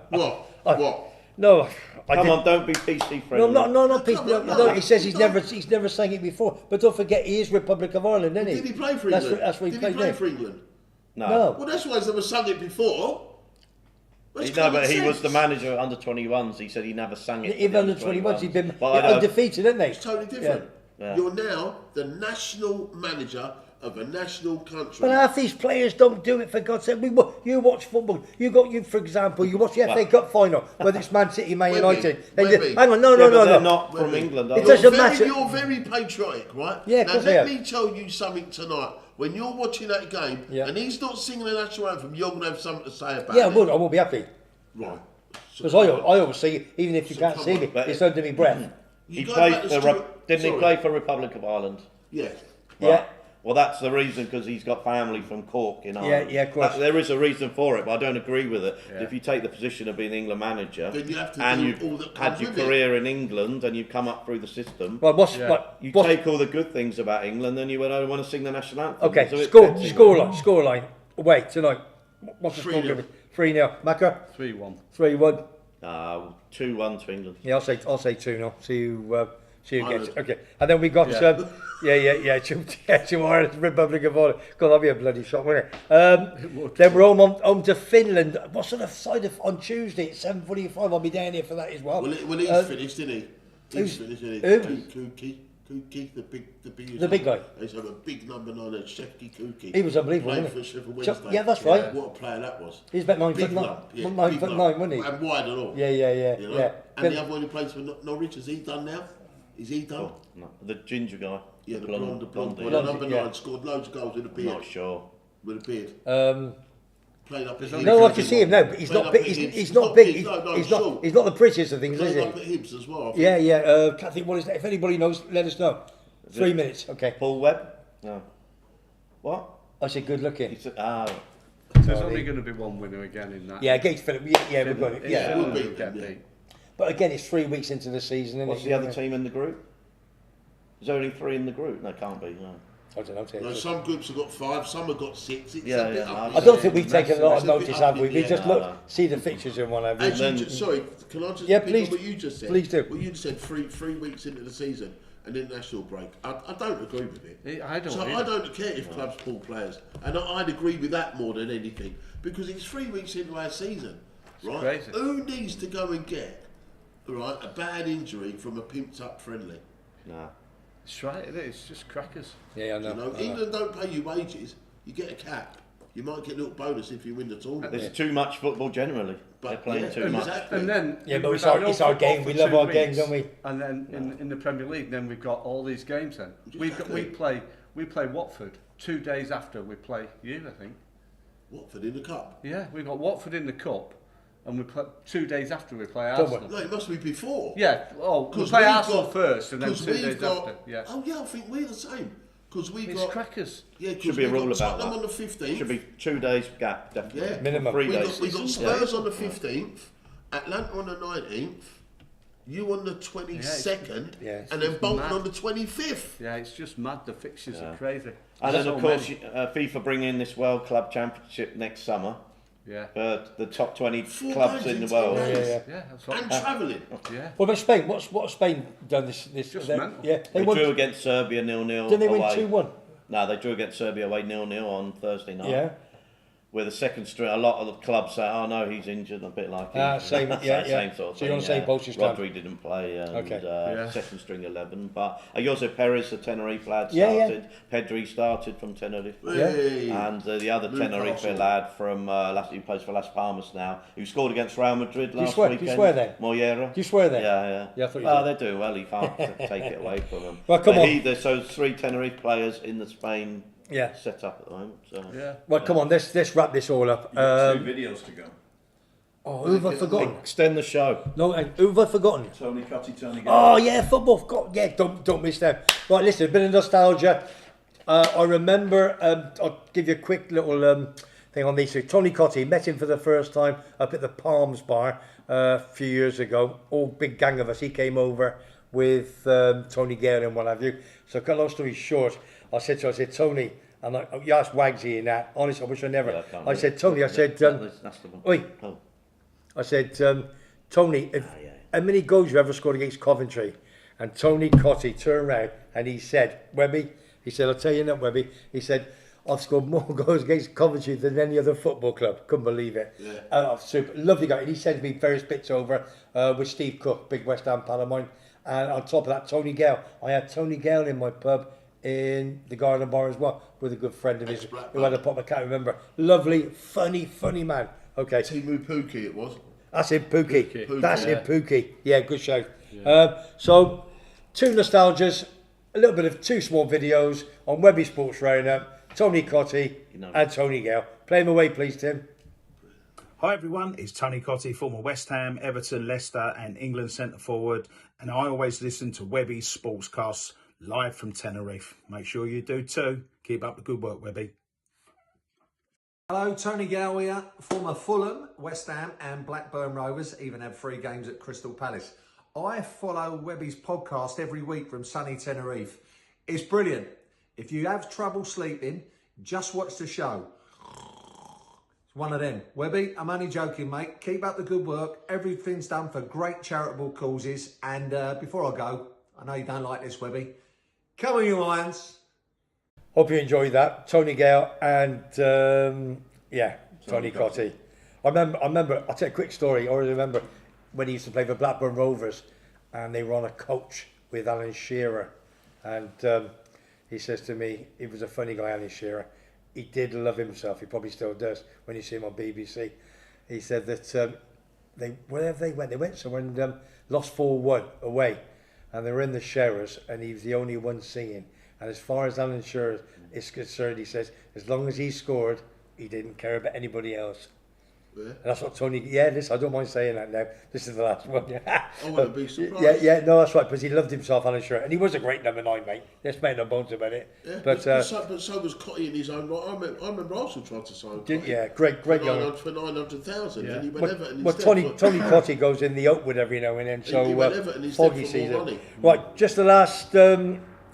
What?
No,
Come on, don't be PC friendly.
No, not peace. No, he says he's
Don't.
never sang it before. But don't forget, he is Republic of Ireland, isn't he?
Did he play for
That's
England?
That's what he
Did
played
he play
there.
for England?
No.
Well, that's why he's never sung it before. That's
No,
common
but he was
sense.
the manager under 21s. He said he never sang it.
Even under 21s, he's been
But I know-
undefeated, isn't he?
It's totally different.
Yeah.
You're now the national manager of a national country.
But half these players don't do it, for God's sake. You watch football. For example, you watch the FA Cup final, whether it's Man City, Man United.
Webby.
Hang on, no.
They're not from England.
It doesn't matter.
You're very patriotic, right?
Yeah,
now let me tell you something tonight. When you're watching that game and he's not singing the national anthem, you're going to have something to say about it.
Yeah, I will be happy.
Right.
Because I always see it, even if you can't see me, it's under my breath.
He played didn't he play for Republic of Ireland?
Yeah.
Right.
Yeah.
Well, that's the reason, because he's got family from Cork in Ireland.
Yeah, of course.
There is a reason for it, but I don't agree with it. Yeah. If you take the position of being England manager,
then you have to
and
do
you've
all that
had
comes
your
with it.
career in England, and you've come up through the system,
you
take all the good things about England, then you went, I want to sing the national anthem.
Okay,
So
scoreline. Wait, tonight. What's the score going to be? 3-0. Macca?
3-1.
3-1.
2-1 to England.
Yeah, I'll say 2-0. See who gets it. Okay, and then we got tomorrow Republic of Ireland. God, that'll be a bloody shock, wouldn't it? Then we're home to Finland. What sort of side on Tuesday at 7:45? I'll be down here for that as well.
Well, he's finished, isn't he? He's finished, isn't he? Kuki, the big guy. He's had a big number 9 at Shefty Kuki.
He was unbelievable,
Played
wasn't
for
he?
Sheffield Wednesday.
Yeah, that's right.
What a player that was.
He's about 9 foot 9. 9 foot 9, wasn't he?
And wide and all.
Yeah.
You know? And the other one who plays for Norwich, is he done now? Is he done?
Oh, no. The ginger guy.
Yeah, the blonde.
Well,
number 9 scored loads of goals with a beard.
Not sure.
With a beard.
Played
up at
no, I can see him now, but he's not big. He's not big. He's not the prettiest of things, is he?
Played up at Hibs as well.
Yeah. Can't think what is that. If anybody knows, let us know. 3 minutes, okay.
Paul Webb? No. What?
I said good looking.
There's only going to be one winner again in that.
Yeah, against Philip. Yeah, we've got it. Yeah,
we'll beat.
But again, it's 3 weeks into the season. Isn't
What's the other team in the group? There's only 3 in the group. No, can't be. No.
I don't know.
No, some groups have got 5, some have got 6. It's
Yeah,
a bit
yeah,
up.
I don't think we've taken a lot of
It's a bit
notice,
up
have we?
in
We
the
just
air.
see the fixtures and what have you.
Actually, sorry, can I just
Yeah,
pick
please.
on what you just said?
Please do.
Well, you just said 3 weeks into the season, an international break. I don't agree with it.
I don't.
So
either.
I don't care if clubs pull players, and I'd agree with that more than anything, because it's 3 weeks into our season, right?
Crazy.
Who needs to go and get a bad injury from a pimped up friendly?
No.
It's right, isn't it? It's just crackers.
Yeah, I know.
England don't pay you wages. You get a cap. You might get a little bonus if you win the tournament.
There's too much football generally. They're playing too much.
Exactly.
And then
but
we've
it's
had
our
no
game.
football
We
for
love
2
our game,
weeks.
don't we?
And then in the Premier League, then we've got all these games. Then we play Watford 2 days after we play you, I think.
Watford in the cup.
Yeah, we've got Watford in the cup, and we play 2 days after we play Arsenal.
No, it must be before.
Yeah. Oh, we play Arsenal first, and then 2 days after. Yeah.
Oh yeah, I think we're the same. Because we
It's
got
crackers.
Yeah,
Should be a rule about
Tottenham
that.
on the 15th.
Should be 2 days gap, definitely.
Yeah.
Minimum.
3 days.
We got Spurs on the 15th, Atlanta on the 19th, you on the 22nd,
Yeah,
and then Bolton
mad.
on the 25th.
Yeah, it's just mad. The fixtures are crazy.
And then,
So
of course,
many.
FIFA bring in this World Club Championship next summer.
Yeah.
The top 20
4
clubs
games
in the
in
world.
10 days.
Yeah, that's what.
And travelling.
Yeah.
What about Spain? What has Spain done this?
Just
they-
mental.
Yeah,
They
won.
drew against Serbia 0-0
Didn't they win
away.
2-1?
No, they drew against Serbia away 0-0 on Thursday night.
Yeah.
With the second string, a lot of the clubs say, "Oh no, he's injured," a bit like him.
Same, yeah.
Same sort of
So
thing.
you're on the same boat as Dan.
Rodri didn't play, and
Okay.
second string 11. But Jose Perez, the Tenerife lad,
Yeah, yeah.
started. Pedri started from Tenerife,
Hey.
and the other
Newcastle.
Tenerife lad from who plays for Las Palmas now, who scored against Real Madrid last
swear- do
weekend.
you swear then?
Moira.
Do you swear then?
Yeah.
Yeah, I thought you
Oh,
did.
they're doing well. You can't take it away from them.
Well, come
But
on.
So 3 Tenerife players in the Spain
Yeah.
set up at the moment. So.
Yeah.
Well, come on, let's wrap this all up.
You've got 2 videos to go.
Who have I forgotten?
Extend the show.
No, who have I forgotten?
Tony Cotty, Tony
Oh yeah, football. God, yeah, don't miss them. Right, listen, a bit of nostalgia. I remember. I'll give you a quick little thing on these two. Tony Cotty, met him for the first time up at the Palms Bar a few years ago. All big gang of us. He came over with Tony Gale and what have you. So, cut long story short, I said Tony, and you asked Wagsy in that. Honestly, I wish I never.
Yeah, I
I said Tony. I said.
That's the one.
Oi.
Oh.
I said, Tony, how many goals you ever scored against Coventry? And Tony Cotty turned around and he said, Webby, he said, I'll tell you now, Webby, he said, I've scored more goals against Coventry than any other football club. Couldn't believe it.
Yeah.
Super, lovely guy. And he sent me various bits over with Steve Cook, big West Ham pal of mine. And on top of that, Tony Gale. I had Tony Gale in my pub in the Garden Bar as well with a good friend of his who had a pop. I can't remember. Lovely, funny man. Okay.
Timu Pookie it was.
That's it, Pookie.
Pookie.
That's it, Pookie. Yeah, good show. So, two nostalgias, a little bit of two small videos on Webby Sports Roundup, Tony Cotti and Tony Gale. Play them away, please, Tim.
Hi everyone, it's Tony Cotti, former West Ham, Everton, Leicester and England centre forward, and I always listen to Webby's Sportscasts live from Tenerife. Make sure you do too. Keep up the good work, Webby.
Hello, Tony Gale here, former Fulham, West Ham and Blackburn Rovers, even had 3 games at Crystal Palace. I follow Webby's podcast every week from sunny Tenerife. It's brilliant. If you have trouble sleeping, just watch the show. It's one of them. Webby, I'm only joking, mate. Keep up the good work. Everything's done for great charitable causes. And before I go, I know you don't like this, Webby. Come on, you irons.
Hope you enjoyed that. Tony Gale and, Tony Cotti. I remember, I'll tell you a quick story. I remember when he used to play for Blackburn Rovers and they were on a coach with Alan Shearer. And he says to me, he was a funny guy, Alan Shearer. He did love himself. He probably still does when you see him on BBC. He said that wherever they went somewhere and lost 4-1 away. And they were in the showers and he was the only one singing. And as far as Alan Shearer is concerned, he says, as long as he scored, he didn't care about anybody else. Yeah. And that's what Tony, I don't mind saying that now. This is the last one.
I wouldn't be surprised.
No, that's right, because he loved himself, Alan Shearer. And he was a great number 9, mate. Let's make no bones about it.
Yeah,
but
so was Cotti in his own right. I remember Arsenal tried to sign Cotti.
Great young.
For 900,000 and he went Everton
instead. Well, Tony Cotti goes in the Oakwood every now and then, so
he went Everton
Foggy sees it. Right, just the last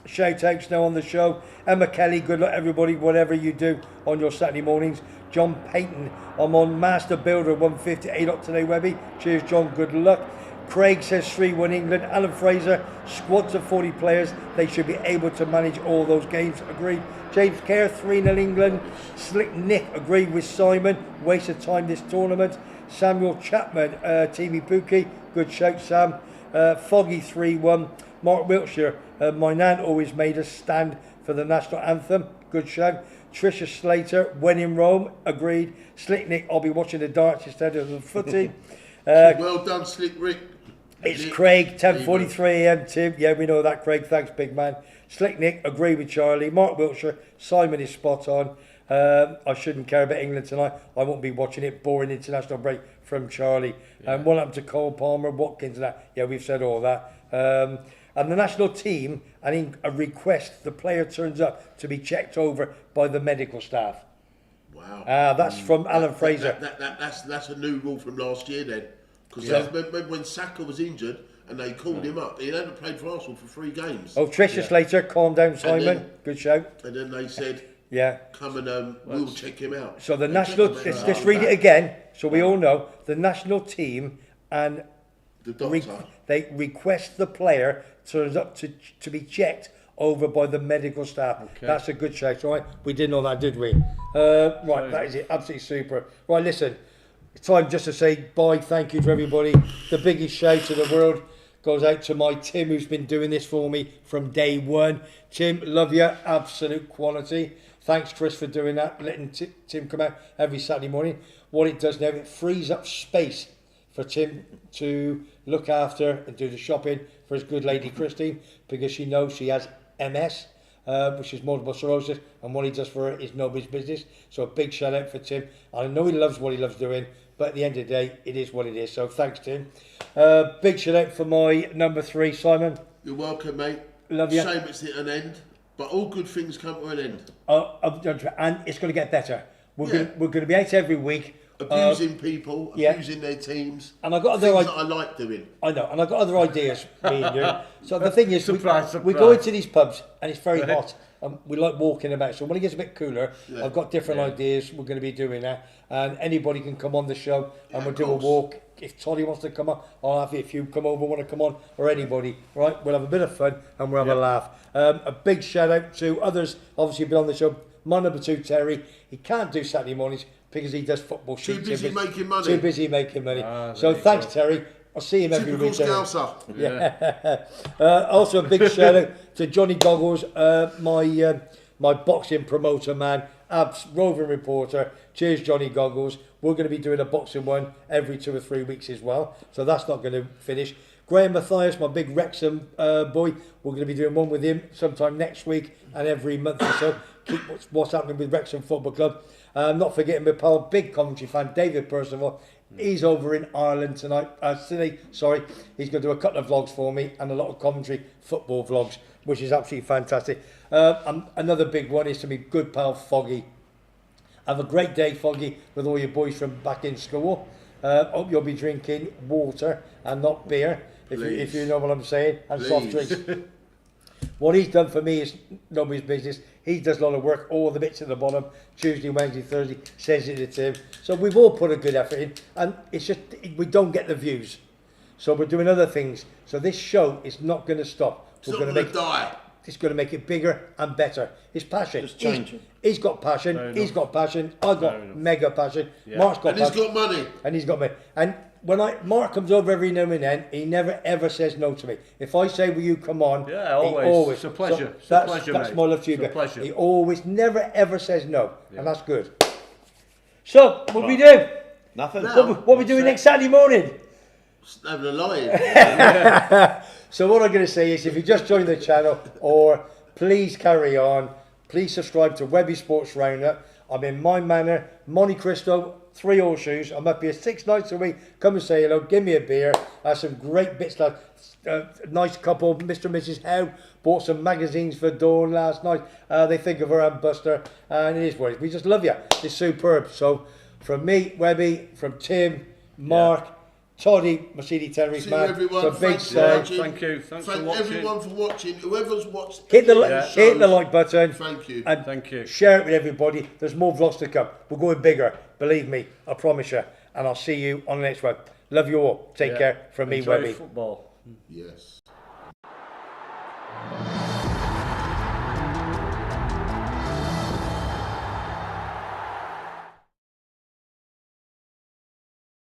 shout outs now on the show. Emma Kelly, good luck everybody, whatever you do on your Saturday mornings. John Payton, I'm on Master Builder 158 up today, Webby. Cheers, John, good luck. Craig says 3-1 England. Alan Fraser, squads of 40 players. They should be able to manage all those games. Agreed. James Kerr, 3-0 England. Slick Nick, agreed with Simon. Waste of time this tournament. Samuel Chapman, Teamy Pookie. Good shout, Sam. Foggy, 3-1. Mark Wiltshire, my nan always made us stand for the national anthem. Good shout. Tricia Slater, when in Rome, agreed. Slick Nick, I'll be watching the darts instead of the footy.
Well done, Slick Rick.
It's Craig, 10:43 AM, Tim. Yeah, we know that, Craig. Thanks, big man. Slick Nick, agree with Charlie. Mark Wiltshire, Simon is spot on. I shouldn't care about England tonight. I won't be watching it. Boring international break from Charlie. And what happened to Cole Palmer, Watkins and that? Yeah, we've said all that. And the national team, a request, the player turns up to be checked over by the medical staff.
Wow.
That's from Alan Fraser.
That's a new rule from last year then. Because when Saka was injured and they called him up, he hadn't played for Arsenal for 3 games.
Oh, Tricia Slater, calm down, Simon. Good shout.
And then they said, come and we'll check him out.
So the national, let's read it again so we all know. The national team and
the doctor,
they request the player turns up to be checked over by the medical staff. Okay. That's a good shout, right? We didn't know that, did we? Right, that is it. Absolutely super. Right, listen. It's time just to say bye. Thank you to everybody. The biggest shout in the world goes out to my Tim, who's been doing this for me from day one. Tim, love you. Absolute quality. Thanks, Chris, for doing that. Letting Tim come out every Saturday morning. What it does now, it frees up space for Tim to look after and do the shopping for his good lady Christine, because she knows she has MS, which is multiple sclerosis, and what he does for her is nobody's business. So a big shout out for Tim. I know he loves what he loves doing, but at the end of the day, it is what it is. So thanks, Tim. Big shout out for my number 3, Simon.
You're welcome, mate.
Love you.
Shame it's at an end, but all good things come to an end.
And it's going to get better. We're going to be out every week.
Abusing people, abusing their teams.
And I've got
things
other
that I like doing.
I know, and I've got other ideas, me and you. So the thing is, we go into these pubs and it's very hot. And we like walking about. So when it gets a bit cooler, I've got different ideas. We're going to be doing that. And anybody can come on the show and we'll do a walk. If Toddy wants to come on, I'll have it. If you come over want to come on, or anybody, right? We'll have a bit of fun and we'll have a laugh. A big shout out to others, obviously been on the show. My number 2, Terry. He can't do Saturday mornings because he does football.
Too busy making money.
Too busy making money. So thanks, Terry. I see him every
Typical
week.
Scouser.
Yeah. Also, a big shout out to Johnny Goggles, my boxing promoter man, abs roving reporter. Cheers, Johnny Goggles. We're going to be doing a boxing one every 2 or 3 weeks as well, so that's not going to finish. Graham Matthias, my big Wrexham boy, we're going to be doing one with him sometime next week and every month or so. Keep what's happening with Wrexham Football Club. Not forgetting my pal, big commentary fan, David Percival. He's over in Ireland tonight. Today, sorry. He's going to do a couple of vlogs for me and a lot of commentary football vlogs, which is absolutely fantastic. Another big one is to me good pal Foggy. Have a great day, Foggy, with all your boys from back in school. Hope you'll be drinking water and not beer, if you know what I'm saying, and soft drinks. What he's done for me is nobody's business. He does a lot of work, all the bits at the bottom, Tuesday, Wednesday, Thursday, sends it to him. So we've all put a good effort in, and it's just, we don't get the views. So we're doing other things. So this show is not going to stop.
It's not going to die.
It's going to make it bigger and better. His passion.
Just changing.
He's got passion. He's got passion. I've got mega passion.
Yeah.
Mark's got
And
passion.
he's got money.
And he's got money. And when Mark comes over every now and then, he never ever says no to me. If I say, will you come on?
Yeah, always. It's a pleasure. It's a pleasure,
That's
mate.
my love to you.
It's a
but
pleasure.
He always, never ever says no. Yeah. And that's good. So, what we do?
Nothing.
What we doing next Saturday morning?
Having a lie.
So what I'm going to say is, if you just joined the channel, or please carry on, please subscribe to WEBBY'S Sports Roundup. I'm in my manor, Monte Cristo, 3 horseshoes. I'm up here 6 nights a week. Come and say hello, give me a beer. Some great bits, like nice couple, Mr. and Mrs. Howe, bought some magazines for Dawn last night. They think of her and Buster, and it is what it is. We just love you. It's superb. So from me, Webby, from Tim, Mark, Toddy, Mercedes Tenerife
See
man,
everyone.
from Big
Thanks for
Side.
watching.
Thank you. Thanks for
Thank
watching.
everyone for watching. Whoever's watched.
Hit the
shows,
like button.
Thank you.
And
Thank you.
share it with everybody. There's more vlogs to come. We're going bigger. Believe me. I promise you. And I'll see you on the next one. Love you all. Take care. From me,
Enjoy
Webby.
football.
Yes.